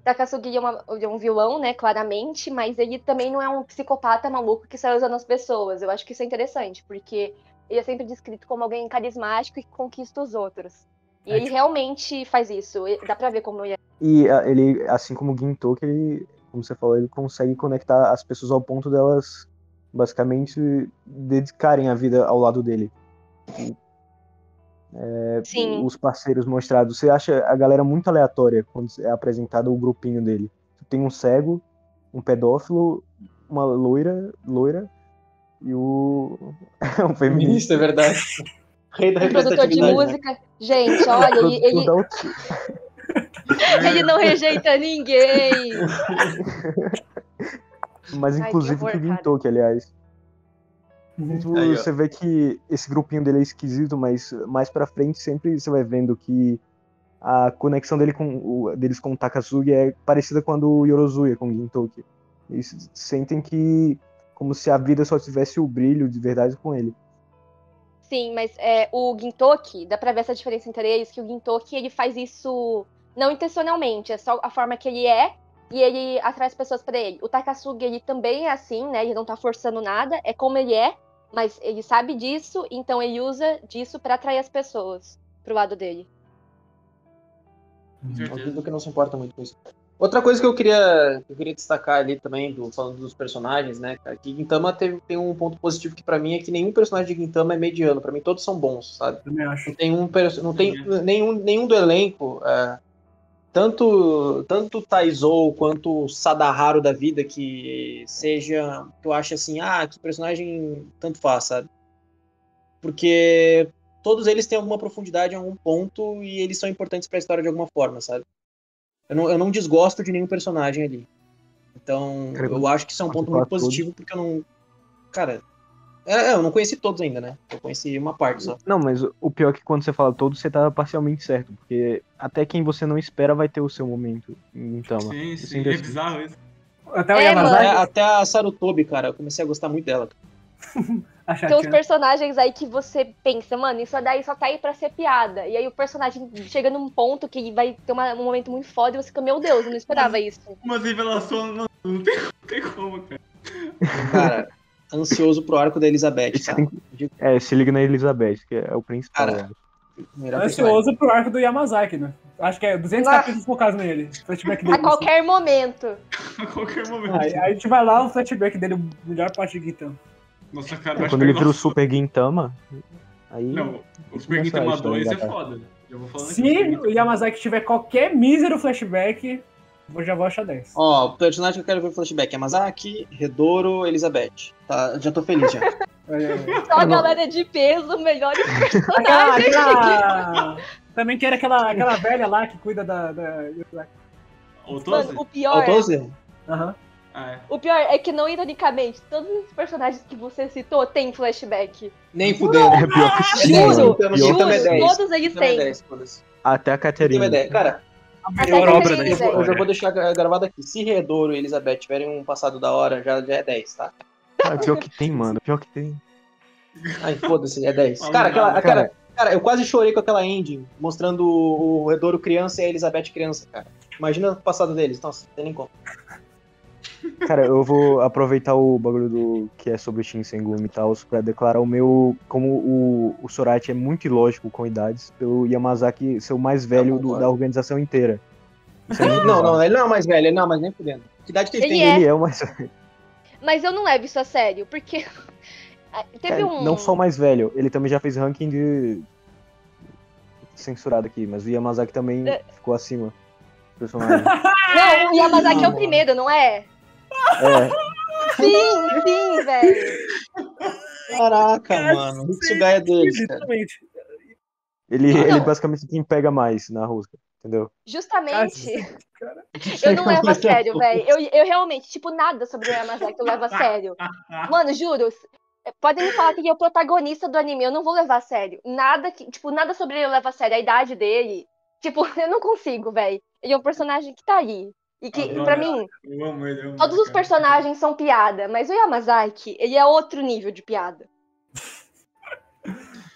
Takasugi é um vilão, né, claramente, mas ele também não é um psicopata maluco que sai usando as pessoas. Eu acho que isso é interessante, porque ele é sempre descrito como alguém carismático e que conquista os outros. E ele realmente faz isso. Dá pra ver como ele é. E ele, assim como o Gintoki, ele, como você falou, ele consegue conectar as pessoas ao ponto delas, basicamente, dedicarem a vida ao lado dele. Sim. Os parceiros mostrados. Você acha a galera muito aleatória quando é apresentado o grupinho dele. Tem um cego, um pedófilo, uma loira e um feminista. Feminista, é verdade. Rei da Um produtor de representatividade, né? música. Gente, olha, ele não rejeita ninguém. Mas Ai, inclusive que horror, que o cara. Gintoki, aliás. Tipo, Aí, ó. você vê que esse grupinho dele é esquisito, mas mais pra frente sempre você vai vendo que a conexão deles com o Takasugi é parecida com a do Yorozuya com o Gintoki. Eles sentem que como se a vida só tivesse o brilho de verdade com ele. Sim, mas o Gintoki, dá pra ver essa diferença entre eles, que o Gintoki, ele faz isso não intencionalmente, é só a forma que ele é, e ele atrai as pessoas pra ele. O Takasugi, ele também é assim, né, ele não tá forçando nada, é como ele é, mas ele sabe disso, então ele usa disso pra atrair as pessoas pro lado dele. Com É um certeza. Guido que não se importa muito com isso. Outra coisa que eu queria destacar ali também, falando dos personagens, né, cara, que Gintama tem um ponto positivo que pra mim é que nenhum personagem de Gintama é mediano, pra mim todos são bons, sabe? Também acho. Não tem nenhum do elenco, tanto Taizou quanto Sadaharu da vida que seja, que eu acho assim, que personagem tanto faz, sabe? Porque todos eles têm alguma profundidade em algum ponto e eles são importantes pra história de alguma forma, sabe? Eu não desgosto de nenhum personagem ali. Então, Cara, eu acho que isso é um ponto muito positivo, porque eu não... Cara, eu não conheci todos ainda, né? Eu conheci uma parte só. Não, mas o pior é que quando você fala todos, você tá parcialmente certo, porque até quem você não espera vai ter o seu momento em Tama. Sim, Isso sim. ainda É assim. bizarro isso. Até o Mano. Yamazaki. Até a Sarutobi, cara, eu comecei a gostar muito dela. A Tem uns chatinha. personagens aí que você pensa, mano, isso daí só tá aí pra ser piada. E aí o personagem chega num ponto que vai ter um momento muito foda e você fica, meu Deus, eu não esperava isso. Uma revelação não tem como, cara. Cara, ansioso pro arco da Elizabeth, Você tá? se liga na Elizabeth, que é o principal. Cara, né? Melhor personagem. Ansioso pro arco do Yamazaki, né? Acho que é 200 Nossa. capítulos focados nele. Flashback dele. A qualquer momento. A qualquer momento. Aí a gente vai lá, o flashback dele, a melhor parte de Gintama. Nossa, cara, eu acho Quando que ele vira o nossa, Super Gintama, aí. Não, o Super começa a Gintama história 2 é engatar. foda. Já vou falando aqui, Se Super o Yamazaki tiver qualquer mísero flashback, eu já vou achar 10. Ó, o personagem que eu quero ver flashback é Masaki, Redoro, Elizabeth. Tá, já tô feliz já. Só a galera de peso, melhores personagens. Também quero aquela velha lá que cuida da. O 12? Mano, Ó, 12? Aham. Ah, é. o pior é que, não ironicamente, todos os personagens que você citou têm flashback. Nem fudendo. É pior que sim. Juro, mano. Gintama Pior- Gintama é 10. todos eles Gintama é têm. 10, foda-se. Até a Gintama é Caterina. 10. Cara, Até melhor que obra tem da ideia. eu já história. vou deixar gravado aqui. Se Redoro e Elizabeth tiverem um passado da hora, já é 10, tá? Cara, pior que tem, mano. Pior que tem. Ai, foda-se, é 10. Fala Cara, nada. cara, eu quase chorei com aquela ending, mostrando o Redoro criança e a Elizabeth criança, cara. Imagina o passado deles. Nossa, não tem nem como. Cara, eu vou aproveitar o bagulho do que é sobre o Shinsengumi e tal, pra declarar o meu. Como o Sorachi é muito ilógico com idades, pelo Yamazaki ser o mais velho concordo. da organização inteira. Isso é muito Não, bizarro. ele não é o mais velho, ele não, mas nem fudendo. Que idade que ele Ele tem? é. Ele é o mais velho. Mas eu não levo isso a sério, porque teve Cara, um... Não só o mais velho, ele também já fez ranking de. Censurado aqui, mas o Yamazaki também ficou acima do personagem. Não, o Yamazaki é o primeiro, não é? É, Sim, velho. Caraca, mano. O Hitsugai é deles, cara. Justamente. ele basicamente quem pega mais na Rusca, entendeu? Justamente. Cara. Eu não levo a sério, velho. Eu realmente, tipo, nada sobre o Yamazaki eu levo a sério. Mano, juro. Podem me falar que ele é o protagonista do anime, eu não vou levar a sério. Nada sobre ele eu levo a sério. A idade dele. Tipo, eu não consigo, velho. Ele é um personagem que tá aí. E que, Adoro. pra mim, Eu amo ele, todos os personagens são piada, mas o Yamazaki, ele é outro nível de piada.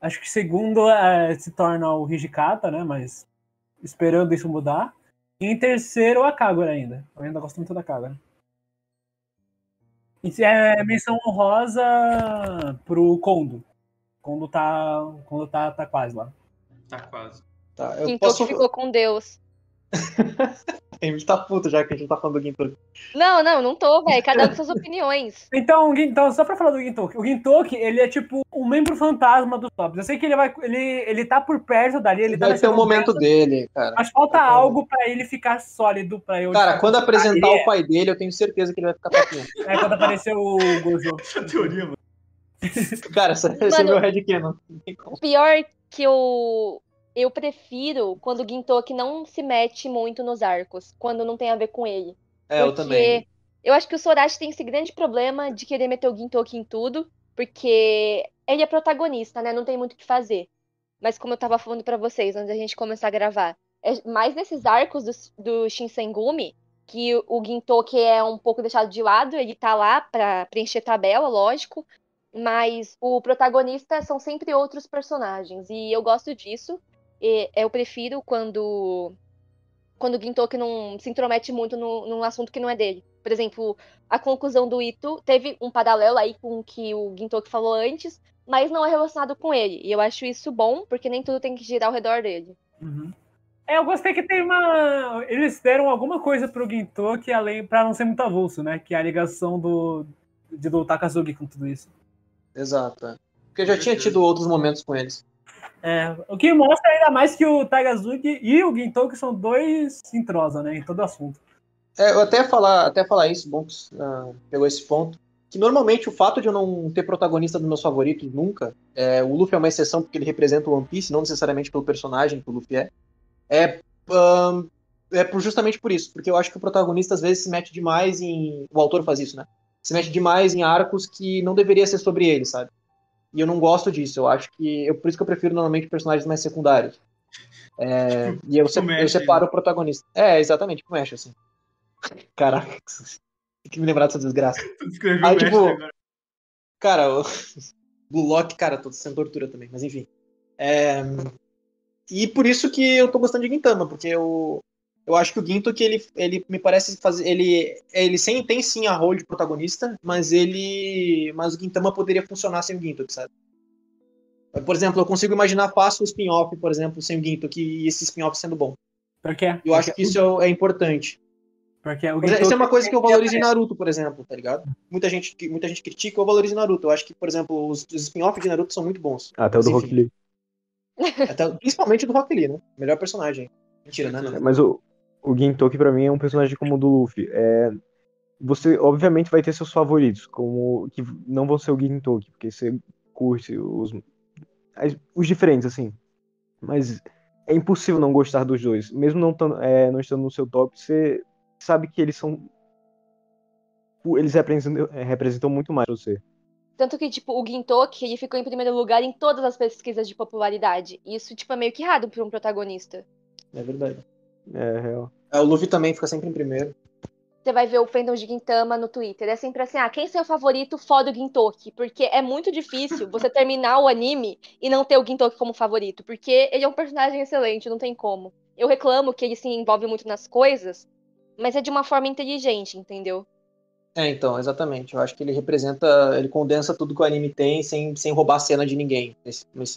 Acho que segundo se torna o Hijikata, né? Mas esperando isso mudar. E em terceiro, a Kagura ainda. Eu ainda gosto muito da Kagura. E menção honrosa pro Kondo. Kondo tá quase lá. Tá quase. Tá, eu Gintoki posso. ficou com Deus. A gente tá puto já que a gente tá falando do Gintoki. Não tô, velho. Cada um com suas opiniões. Então, só pra falar do Gintoki. O Gintoki, ele é tipo um membro fantasma dos tops. Eu sei que ele tá por perto dali, ele tá Vai ter um momento conversa, dele, cara. mas falta algo pra ele ficar sólido, pra eu... Cara, quando apresentar o pai dele, eu tenho certeza que ele vai ficar tapinha. É quando apareceu o Gojo. Essa teoria, mano. Cara, esse é meu headcanon. O pior que eu prefiro quando o Gintoki não se mete muito nos arcos, quando não tem a ver com ele. Eu também. Eu acho que o Sorachi tem esse grande problema de querer meter o Gintoki em tudo, porque ele é protagonista, né? Não tem muito o que fazer. Mas como eu tava falando pra vocês antes da gente começar a gravar, é mais nesses arcos do Shinsengumi que o Gintoki é um pouco deixado de lado, ele tá lá pra preencher tabela, lógico, mas o protagonista são sempre outros personagens, e eu gosto disso. Eu prefiro quando o Gintoki não se intromete muito num assunto que não é dele. Por exemplo, a conclusão do Ito teve um paralelo aí com o que o Gintoki falou antes, mas não é relacionado com ele. E eu acho isso bom, porque nem tudo tem que girar ao redor dele. Uhum. Eu gostei que tem uma... Eles deram alguma coisa pro Gintoki, além pra não ser muito avulso, né? Que é a ligação do Takazuki com tudo isso. Exato. Porque eu já tinha tido outros momentos com eles. O que mostra ainda mais que o Takazuki e o Gintoki são dois se entrosam, né? Em todo assunto. Eu até falar isso, bom que pegou esse ponto, que normalmente o fato de eu não ter protagonista dos meus favoritos nunca, o Luffy é uma exceção porque ele representa o One Piece, não necessariamente pelo personagem que o Luffy justamente por isso, porque eu acho que o protagonista às vezes se mete demais o autor faz isso, né? Se mete demais em arcos que não deveria ser sobre ele, sabe? E eu não gosto disso, eu acho que... por isso que eu prefiro normalmente personagens mais secundários. E eu separo o protagonista. Exatamente, como mexe, assim. Caraca, tem que me lembrar dessa desgraça. Tu descreveu Aí, o tipo, mestre agora. cara, o Blue Lock, cara, tô sendo tortura também, mas enfim. E por isso que eu tô gostando de Gintama, porque eu acho que o Ginto que ele me parece fazer. Ele tem sim a role de protagonista, mas o Gintama poderia funcionar sem o Ginto, sabe? Por exemplo, eu consigo imaginar fácil o spin-off, por exemplo, sem o Ginto, e esse spin-off sendo bom. Por quê? Eu acho que isso é importante. Porque o Isso é uma coisa que eu valorizo em Naruto, por exemplo, tá ligado? Muita gente critica, eu valorizo em Naruto. Eu acho que, por exemplo, os spin-offs de Naruto são muito bons. Até o do Rock Lee. Principalmente o do Rock Lee, né? Melhor personagem. Mentira, né? Mas o Gintoki, pra mim, é um personagem como o do Luffy. Você, obviamente, vai ter seus favoritos, como que não vão ser o Gintoki, porque você curte os diferentes, assim. Mas é impossível não gostar dos dois. Mesmo não estando no seu top, você sabe que eles são... Eles representam muito mais você. Tanto que, tipo, o Gintoki, ele ficou em primeiro lugar em todas as pesquisas de popularidade. Isso, tipo, é meio que errado pra um protagonista. É verdade. É real. O Luffy também fica sempre em primeiro. Você vai ver o fandom de Gintama no Twitter. É sempre assim, quem é seu favorito fora o Gintoki? Porque é muito difícil você terminar o anime e não ter o Gintoki como favorito. Porque ele é um personagem excelente, não tem como. Eu reclamo que ele se envolve muito nas coisas, mas é de uma forma inteligente, entendeu? Então, exatamente. Eu acho que ele condensa tudo que o anime tem sem roubar a cena de ninguém.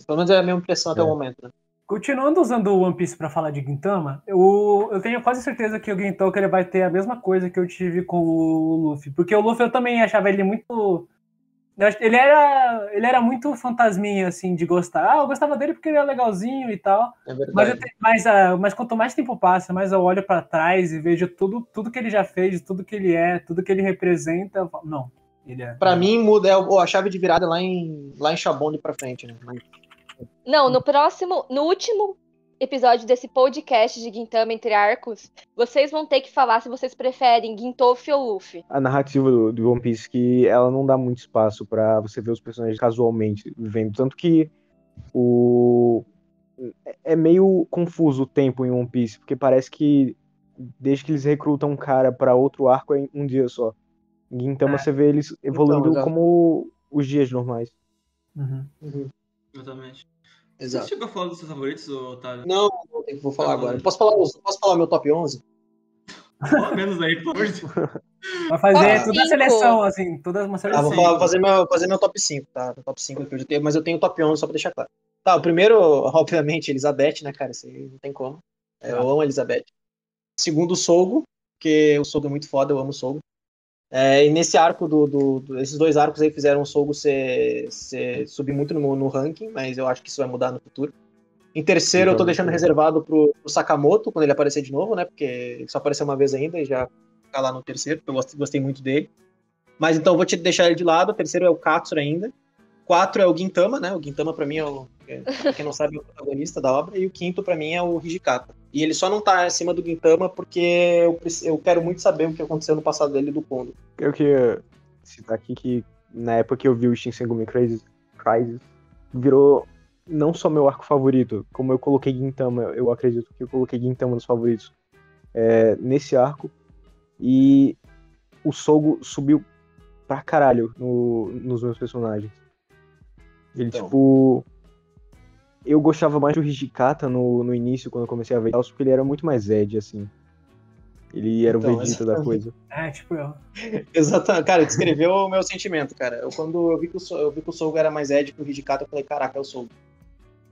Pelo menos é a minha impressão até o momento, né? Continuando usando o One Piece pra falar de Gintama, eu tenho quase certeza que o Gintoki ele vai ter a mesma coisa que eu tive com o Luffy. Porque o Luffy eu também achava ele muito... Ele era muito fantasminha, assim, de gostar. Eu gostava dele porque ele era legalzinho e tal. É verdade. Mas quanto mais tempo passa, mais eu olho pra trás e vejo tudo que ele já fez, tudo que ele é, tudo que ele representa. Eu falo, não, ele é... Pra mim, muda a chave de virada lá em Shabond pra frente, né? Não, no último episódio desse podcast de Gintama entre arcos, vocês vão ter que falar se vocês preferem Gintoki ou Luffy. A narrativa do One Piece, que ela não dá muito espaço pra você ver os personagens casualmente vivendo. Tanto que é meio confuso o tempo em One Piece, porque parece que desde que eles recrutam um cara pra outro arco é um dia só. Em Gintama você vê eles evoluindo Então, como os dias normais. Uhum. Exatamente. Exato. Você chegou a falar dos seus favoritos, Otávio? Não, vou falar agora. Posso falar meu top 11? Fala menos aí, por favor. Vai fazer Ah, toda a seleção, assim, toda uma seleção. Vou fazer meu top 5, tá? O top 5 que eu já tenho, mas eu tenho o top 11 só pra deixar claro. Tá, o primeiro, obviamente, Elizabeth, né, cara? Isso aí não tem como. Eu amo a Elizabeth. Segundo, o Sogo, porque o Sogo é muito foda, eu amo o Sogo. E nesse arco, esses dois arcos aí fizeram o Sogo subir muito no ranking, mas eu acho que isso vai mudar no futuro. Em terceiro, eu tô deixando reservado pro Sakamoto, quando ele aparecer de novo, né? Porque ele só apareceu uma vez ainda e já ficar lá no terceiro, porque eu gostei muito dele. Mas então eu vou te deixar ele de lado. O terceiro é o Katsura ainda. 4 é o Gintama, né? O Gintama pra mim pra quem não sabe, é o protagonista da obra. E o quinto pra mim é o Hijikata. E ele só não tá acima do Gintama porque eu quero muito saber o que aconteceu no passado dele do Kondo. Eu queria citar aqui que na época que eu vi o Shinsengumi Crisis, virou não só meu arco favorito, como eu coloquei Gintama, eu acredito que eu coloquei Gintama nos favoritos nesse arco. E o Sogo subiu pra caralho nos meus personagens. Ele, tipo... Eu gostava mais do Hijikata no início, quando eu comecei a ver, porque ele era muito mais Ed, assim. Ele era o Vegeta da coisa. Tipo eu. Exatamente. Cara, descreveu o meu sentimento, cara. Quando eu vi que o Sogo era mais Ed que o Hijikata, eu falei, caraca, é o Sogo.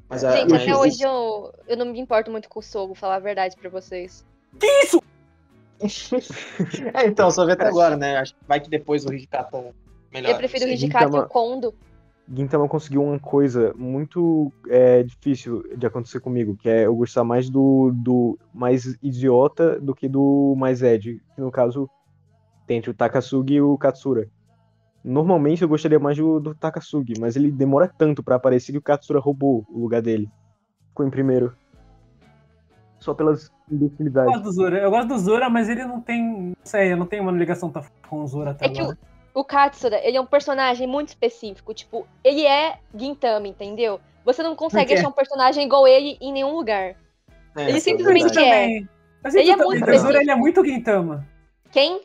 Mas, gente, até hoje eu não me importo muito com o Sogo, falar a verdade pra vocês. Que isso? Então, só vê até agora, né? Acho que vai que depois o Hijikata melhor. Eu prefiro o Hijikata e o Kondo. Gintama conseguiu uma coisa muito difícil de acontecer comigo, que é eu gostar mais do mais idiota do que do mais Ed, que no caso tem entre o Takasugi e o Katsura. Normalmente eu gostaria mais do Takasugi, mas ele demora tanto pra aparecer que o Katsura roubou o lugar dele. Ficou em primeiro. Só pelas imbecilidades. Eu gosto do Zura, mas ele não tem... Não sei, eu não tenho uma ligação tão com o Zura até agora. O Katsura, ele é um personagem muito específico. Tipo, ele é Gintama, entendeu? Você não consegue achar um personagem igual ele em nenhum lugar. Ele simplesmente é. Mas ele é muito específico. O Zura, ele é muito Gintama. Quem?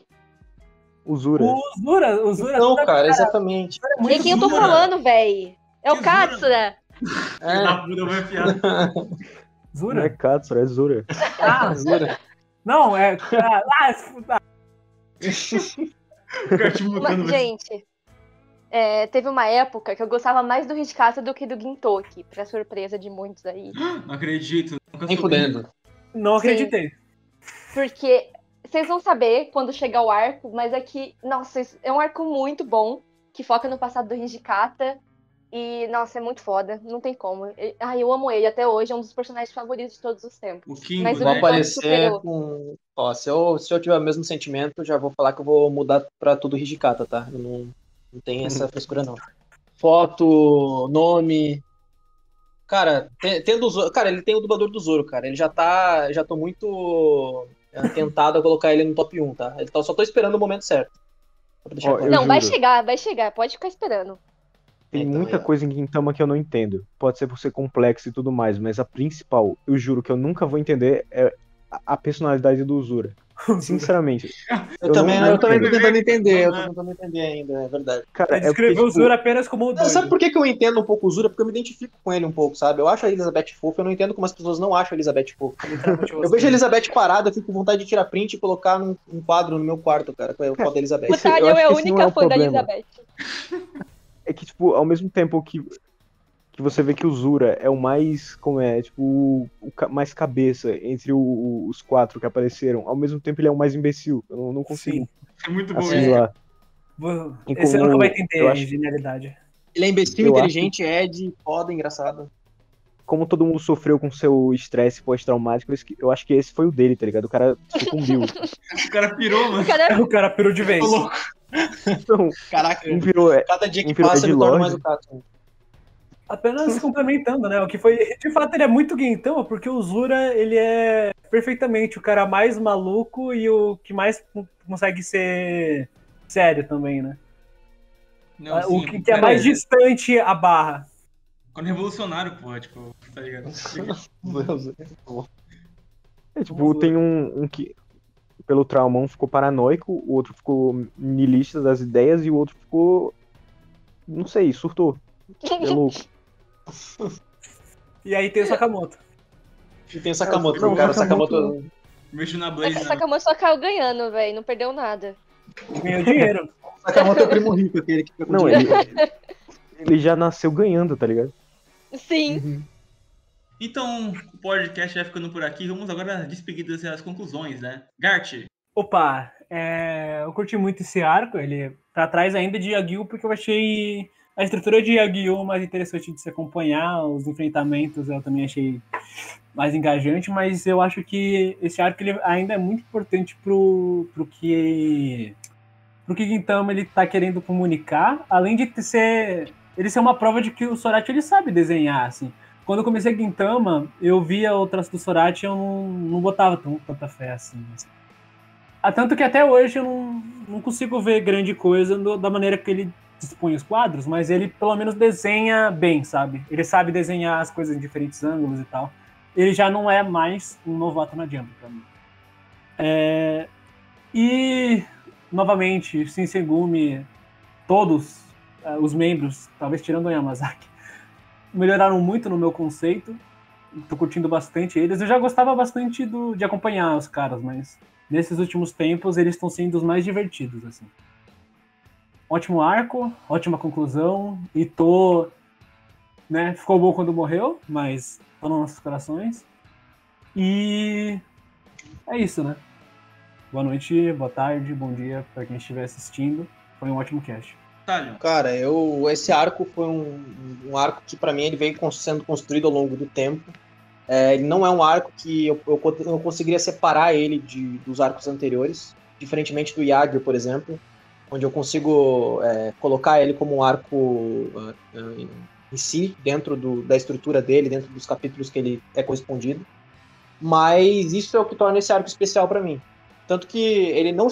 O Zura. O Zura. Não, cara, exatamente. De quem eu tô falando, véi? É o Katsura. Zura? Não é Katsura, é Zura. Zura. Não, é... Gente, teve uma época que eu gostava mais do Hijikata do que do Gintoki, pra surpresa de muitos aí. Não acredito. Nem fudendo. Não acreditei. Porque vocês vão saber quando chegar o arco, mas é que, nossa, é um arco muito bom, que foca no passado do Hijikata. E, nossa, é muito foda, não tem como. Eu amo ele até hoje, é um dos personagens favoritos de todos os tempos. O Kingo, mas vou aparecer com... Ó, se eu tiver o mesmo sentimento, já vou falar que eu vou mudar pra tudo Hijikata, tá? Eu não tenho essa frescura, não. Foto, nome... Cara, tendo o Zoro... Cara, ele tem o dublador do Zoro, cara. Ele já tô muito tentado a colocar ele no top 1, tá? Só tô esperando o momento certo. Não, vai chegar, pode ficar esperando. Tem muita coisa em Gintama que eu não entendo. Pode ser por ser complexo e tudo mais, mas a principal, eu juro que eu nunca vou entender, é a personalidade do Uzura. Sinceramente. Eu também tô tentando entender, ainda, é verdade. Cara, ele escreveu o Uzura apenas como o doido. Sabe por que eu entendo um pouco o Uzura? Porque eu me identifico com ele um pouco, sabe? Eu acho a Elizabeth fofa, eu não entendo como as pessoas não acham a Elizabeth fofa. Eu vejo a Elizabeth parada, eu fico com vontade de tirar print e colocar num quadro no meu quarto, cara, com a foto da Elizabeth. O Talion é a única fã da Elizabeth. É que, tipo, ao mesmo tempo que você vê que o Uzura é o mais, tipo, o mais cabeça entre os 4 que apareceram, ao mesmo tempo ele é o mais imbecil. Eu não consigo. É muito bom assimilar. Esse nunca vai entender a genialidade. Ele é imbecil, inteligente, foda, engraçado. Como todo mundo sofreu com seu estresse pós-traumático, eu acho que esse foi o dele, tá ligado? O cara sucumbiu. O cara pirou, mano. O cara pirou de vez. Então, caraca, cada dia que passa ele torna mais o Kato. Apenas complementando, né? O que foi. De fato, ele é muito Gintama, porque o Uzura, ele é perfeitamente o cara mais maluco e o que mais consegue ser sério também, né? Não, o que é mais distante a barra. Quando revolucionário, porra, tipo, tá ligado? Tipo, tem um que pelo trauma um ficou paranoico, o outro ficou niilista das ideias e o outro ficou, não sei, surtou. É louco. E aí tem o Sakamoto. E tem o Sakamoto, Não, cara. O Sakamoto- Sakamoto. Mexo na Só que Blaze, o né? Sakamoto só caiu ganhando, velho. Não perdeu nada. Ganhou dinheiro. O Sakamoto é o primo rico, aquele que fica com Não, dinheiro. ele já nasceu ganhando, tá ligado? Sim. Uhum. Então, o podcast vai ficando por aqui. Vamos agora despedidas e as conclusões, né? Gart, Opa, eu curti muito esse arco, ele tá atrás ainda de Yagyu, porque eu achei a estrutura de Yagyu mais interessante de se acompanhar, os enfrentamentos eu também achei mais engajante, mas eu acho que esse arco ele ainda é muito importante pro que Gintama ele tá querendo comunicar, além de ele ser uma prova de que o Sorachi ele sabe desenhar, assim. Quando eu comecei Gintama, eu via o traço do Sorachi e eu não botava tanta fé assim. Tanto que até hoje eu não consigo ver grande coisa da maneira que ele dispõe os quadros, mas ele pelo menos desenha bem, sabe? Ele sabe desenhar as coisas em diferentes ângulos e tal. Ele já não é mais um novato na Jump pra mim. E, novamente, Shinsengumi, todos os membros, talvez tirando o Yamazaki, melhoraram muito no meu conceito. Tô curtindo bastante eles. Eu já gostava bastante de acompanhar os caras, mas nesses últimos tempos eles estão sendo os mais divertidos, assim. Ótimo arco, ótima conclusão. E né, ficou bom quando morreu, mas tô nos nossos corações. E é isso, né? Boa noite, boa tarde, bom dia para quem estiver assistindo. Foi um ótimo cast. Talho. Cara, esse arco foi um arco que pra mim ele veio sendo construído ao longo do tempo. Ele não é um arco que eu conseguiria separar ele dos arcos anteriores, diferentemente do Yagyu, por exemplo, onde eu consigo colocar ele como um arco em si, dentro da estrutura dele, dentro dos capítulos que ele é correspondido. Mas isso é o que torna esse arco especial pra mim. Tanto que ele não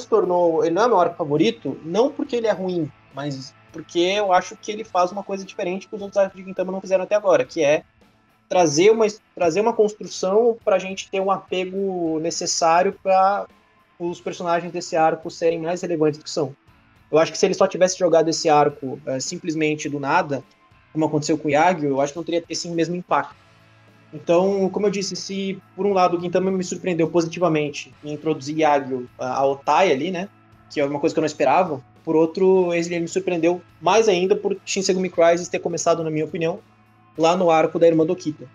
é meu arco favorito, não porque ele é ruim, mas porque eu acho que ele faz uma coisa diferente que os outros arcos de Gintama não fizeram até agora, que é trazer uma construção para a gente ter um apego necessário para os personagens desse arco serem mais relevantes do que são. Eu acho que se ele só tivesse jogado esse arco simplesmente do nada, como aconteceu com o Yagyu, eu acho que não teria esse mesmo impacto. Então, como eu disse, se por um lado o Gintama me surpreendeu positivamente em introduzir Yagyu a Otai ali, né, que é uma coisa que eu não esperava, por outro, ele me surpreendeu mais ainda por Shinsengumi Crisis ter começado, na minha opinião, lá no arco da Irmã Dokita.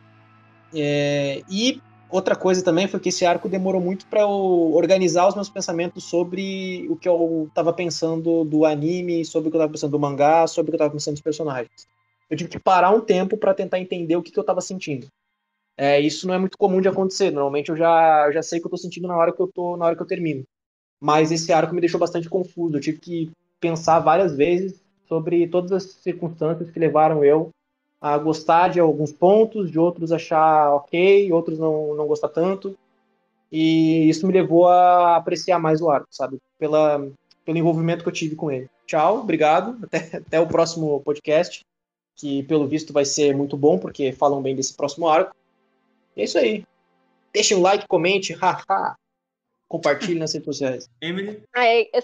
E outra coisa também foi que esse arco demorou muito para eu organizar os meus pensamentos sobre o que eu estava pensando do anime, sobre o que eu estava pensando do mangá, sobre o que eu estava pensando dos personagens. Eu tive que parar um tempo para tentar entender o que eu estava sentindo. Isso não é muito comum de acontecer. Normalmente eu já sei o que eu estou sentindo na hora que eu termino. Mas esse arco me deixou bastante confuso. Eu tive que pensar várias vezes sobre todas as circunstâncias que levaram eu a gostar de alguns pontos, de outros achar ok, outros não gostar tanto. E isso me levou a apreciar mais o arco, sabe? Pelo envolvimento que eu tive com ele. Tchau, obrigado. Até o próximo podcast, que pelo visto vai ser muito bom, porque falam bem desse próximo arco. E é isso aí. Deixe um like, comente, haha. Compartilhe nas redes sociais. Emily.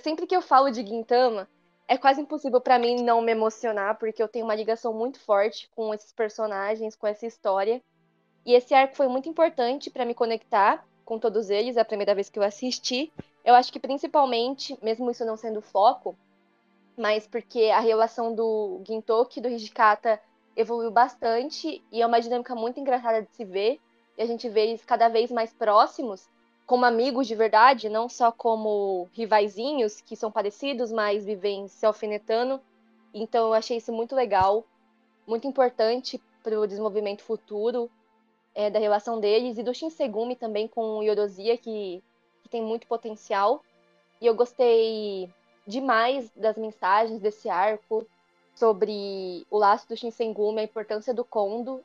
Sempre que eu falo de Gintama, é quase impossível pra mim não me emocionar, porque eu tenho uma ligação muito forte com esses personagens, com essa história. E esse arco foi muito importante pra me conectar com todos eles, a primeira vez que eu assisti. Eu acho que principalmente, mesmo isso não sendo foco, mas porque a relação do Gintoki e do Hijikata evoluiu bastante e é uma dinâmica muito engraçada de se ver. E a gente vê eles cada vez mais próximos, como amigos de verdade, não só como rivaizinhos que são parecidos, mas vivem se alfinetando. Então eu achei isso muito legal, muito importante para o desenvolvimento futuro da relação deles, e do Shinsegumi também com o Yorozuya, que tem muito potencial. E eu gostei demais das mensagens desse arco sobre o laço do Shinsengumi, a importância do Kondo.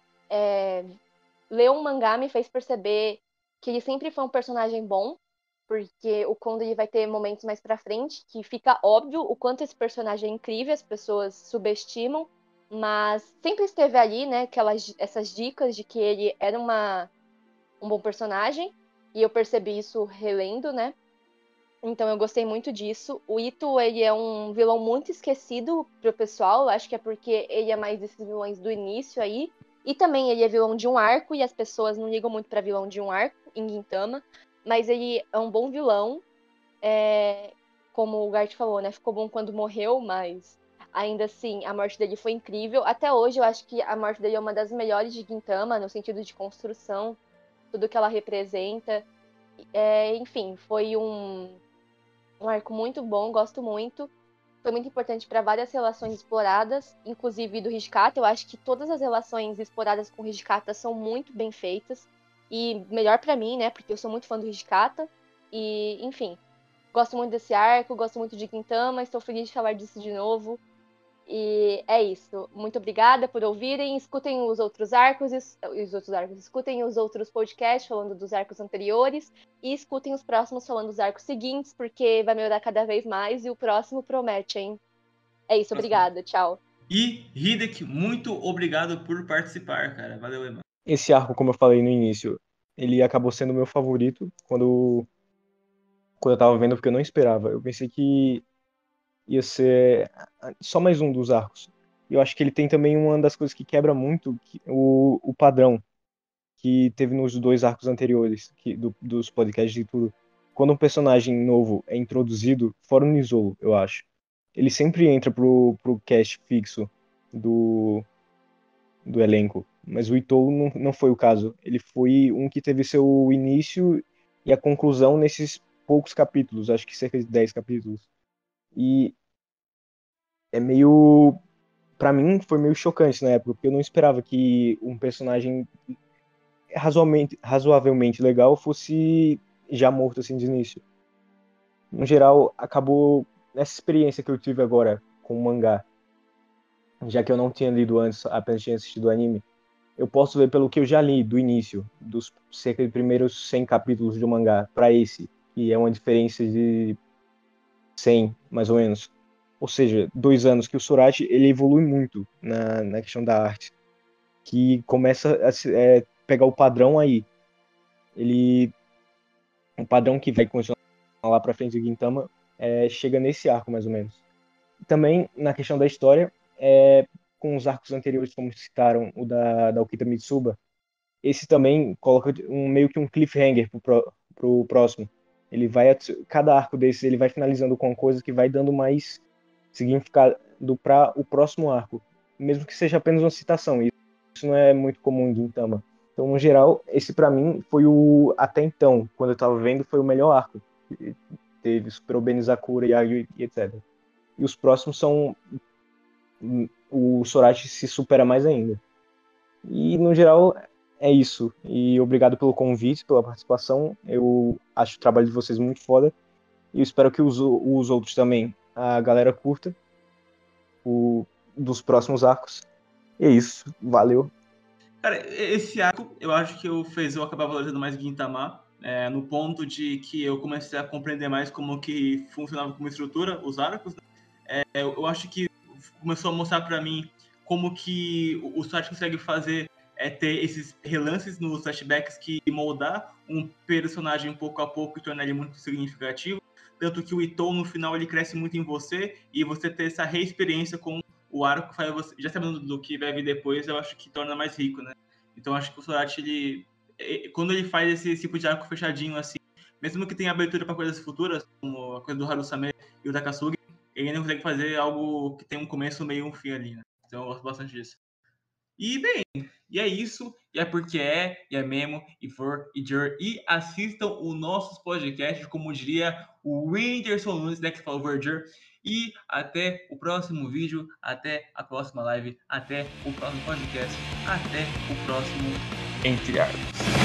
Ler um mangá me fez perceber que ele sempre foi um personagem bom, porque o Kondo ele vai ter momentos mais pra frente que fica óbvio o quanto esse personagem é incrível, as pessoas subestimam, mas sempre esteve ali, né, essas dicas de que ele era um bom personagem, e eu percebi isso relendo, né? Então eu gostei muito disso. O Ito, ele é um vilão muito esquecido pro pessoal, acho que é porque ele é mais desses vilões do início aí, E também ele é vilão de um arco, e as pessoas não ligam muito pra vilão de um arco em Gintama, mas ele é um bom vilão. Como o Gart falou, né? Ficou bom quando morreu, mas ainda assim, a morte dele foi incrível. Até hoje, eu acho que a morte dele é uma das melhores de Gintama, no sentido de construção, tudo que ela representa. Enfim, foi um arco muito bom, gosto muito. Foi muito importante para várias relações exploradas, inclusive do Hijikata. Eu acho que todas as relações exploradas com o Hijikata são muito bem feitas. E melhor para mim, né? Porque eu sou muito fã do Hijikata. E, enfim, gosto muito desse arco, gosto muito de Gintama. Estou feliz de falar disso de novo. E é isso. Muito obrigada por ouvirem. Escutem os outros arcos, escutem os outros podcasts falando dos arcos anteriores e escutem os próximos falando dos arcos seguintes, porque vai melhorar cada vez mais e o próximo promete, hein? É isso, obrigada. Tchau. E, Hideki, muito obrigado por participar, cara. Valeu, Emma. Esse arco, como eu falei no início, ele acabou sendo o meu favorito quando eu tava vendo, porque eu não esperava. Eu pensei que ia ser só mais um dos arcos. E eu acho que ele tem também uma das coisas que quebra muito o padrão que teve nos 2 arcos anteriores, dos podcasts e tudo. Quando um personagem novo é introduzido, fora o Nizou, eu acho, ele sempre entra pro cast fixo do elenco. Mas o Itou não foi o caso. Ele foi um que teve seu início e a conclusão nesses poucos capítulos, acho que cerca de 10 capítulos. E é meio... Pra mim, foi meio chocante na época, porque eu não esperava que um personagem razoavelmente legal fosse já morto assim de início. No geral, acabou nessa experiência que eu tive agora com o mangá, já que eu não tinha lido antes, apenas tinha assistido o anime, eu posso ver pelo que eu já li do início, dos cerca de primeiros 100 capítulos do mangá para esse, que é uma diferença de 100, mais ou menos. Ou seja, 2 anos que o Sorachi ele evolui muito na questão da arte, que começa a pegar o padrão aí. Um padrão que vai continuar lá para frente do Gintama chega nesse arco, mais ou menos. Também, na questão da história, com os arcos anteriores, como citaram, o da Okita Mitsuba, esse também coloca meio que um cliffhanger pro próximo. Cada arco desse ele vai finalizando com uma coisa que vai dando mais significado para o próximo arco, mesmo que seja apenas uma citação. Isso não é muito comum em Gintama. Então, no geral, esse para mim foi até então, quando eu tava vendo, foi o melhor arco. Teve superou Benizakura, Yagyu e etc. E os próximos são... O Sorachi se supera mais ainda. E, no geral, é isso. E obrigado pelo convite, pela participação. Eu acho o trabalho de vocês muito foda. E eu espero que os outros também, a galera curta dos próximos arcos. E é isso. Valeu. Cara, esse arco, eu acho que fez eu acabar valorizando mais Gintama, no ponto de que eu comecei a compreender mais como que funcionava como estrutura os arcos. Eu acho que começou a mostrar pra mim como que o site consegue fazer ter esses relances nos flashbacks que moldar um personagem pouco a pouco e tornar ele muito significativo. Tanto que o Itou, no final, ele cresce muito em você e você ter essa reexperiência com o arco, faz você, já sabendo do que vai vir depois, eu acho que torna mais rico, né? Então, acho que o Sorachi, quando ele faz esse tipo de arco fechadinho, assim, mesmo que tenha abertura para coisas futuras, como a coisa do Harusame e o Takasugi, ele ainda consegue fazer algo que tem um começo, meio e um fim ali, né? Então eu gosto bastante disso. E, bem, e é isso. E é porque e é mesmo, e for, e jur. E assistam os nossos podcasts, como diria o Whindersson Nunes, né, que falou Verger. E até o próximo vídeo, até a próxima live, até o próximo podcast, até o próximo Entre Arcos.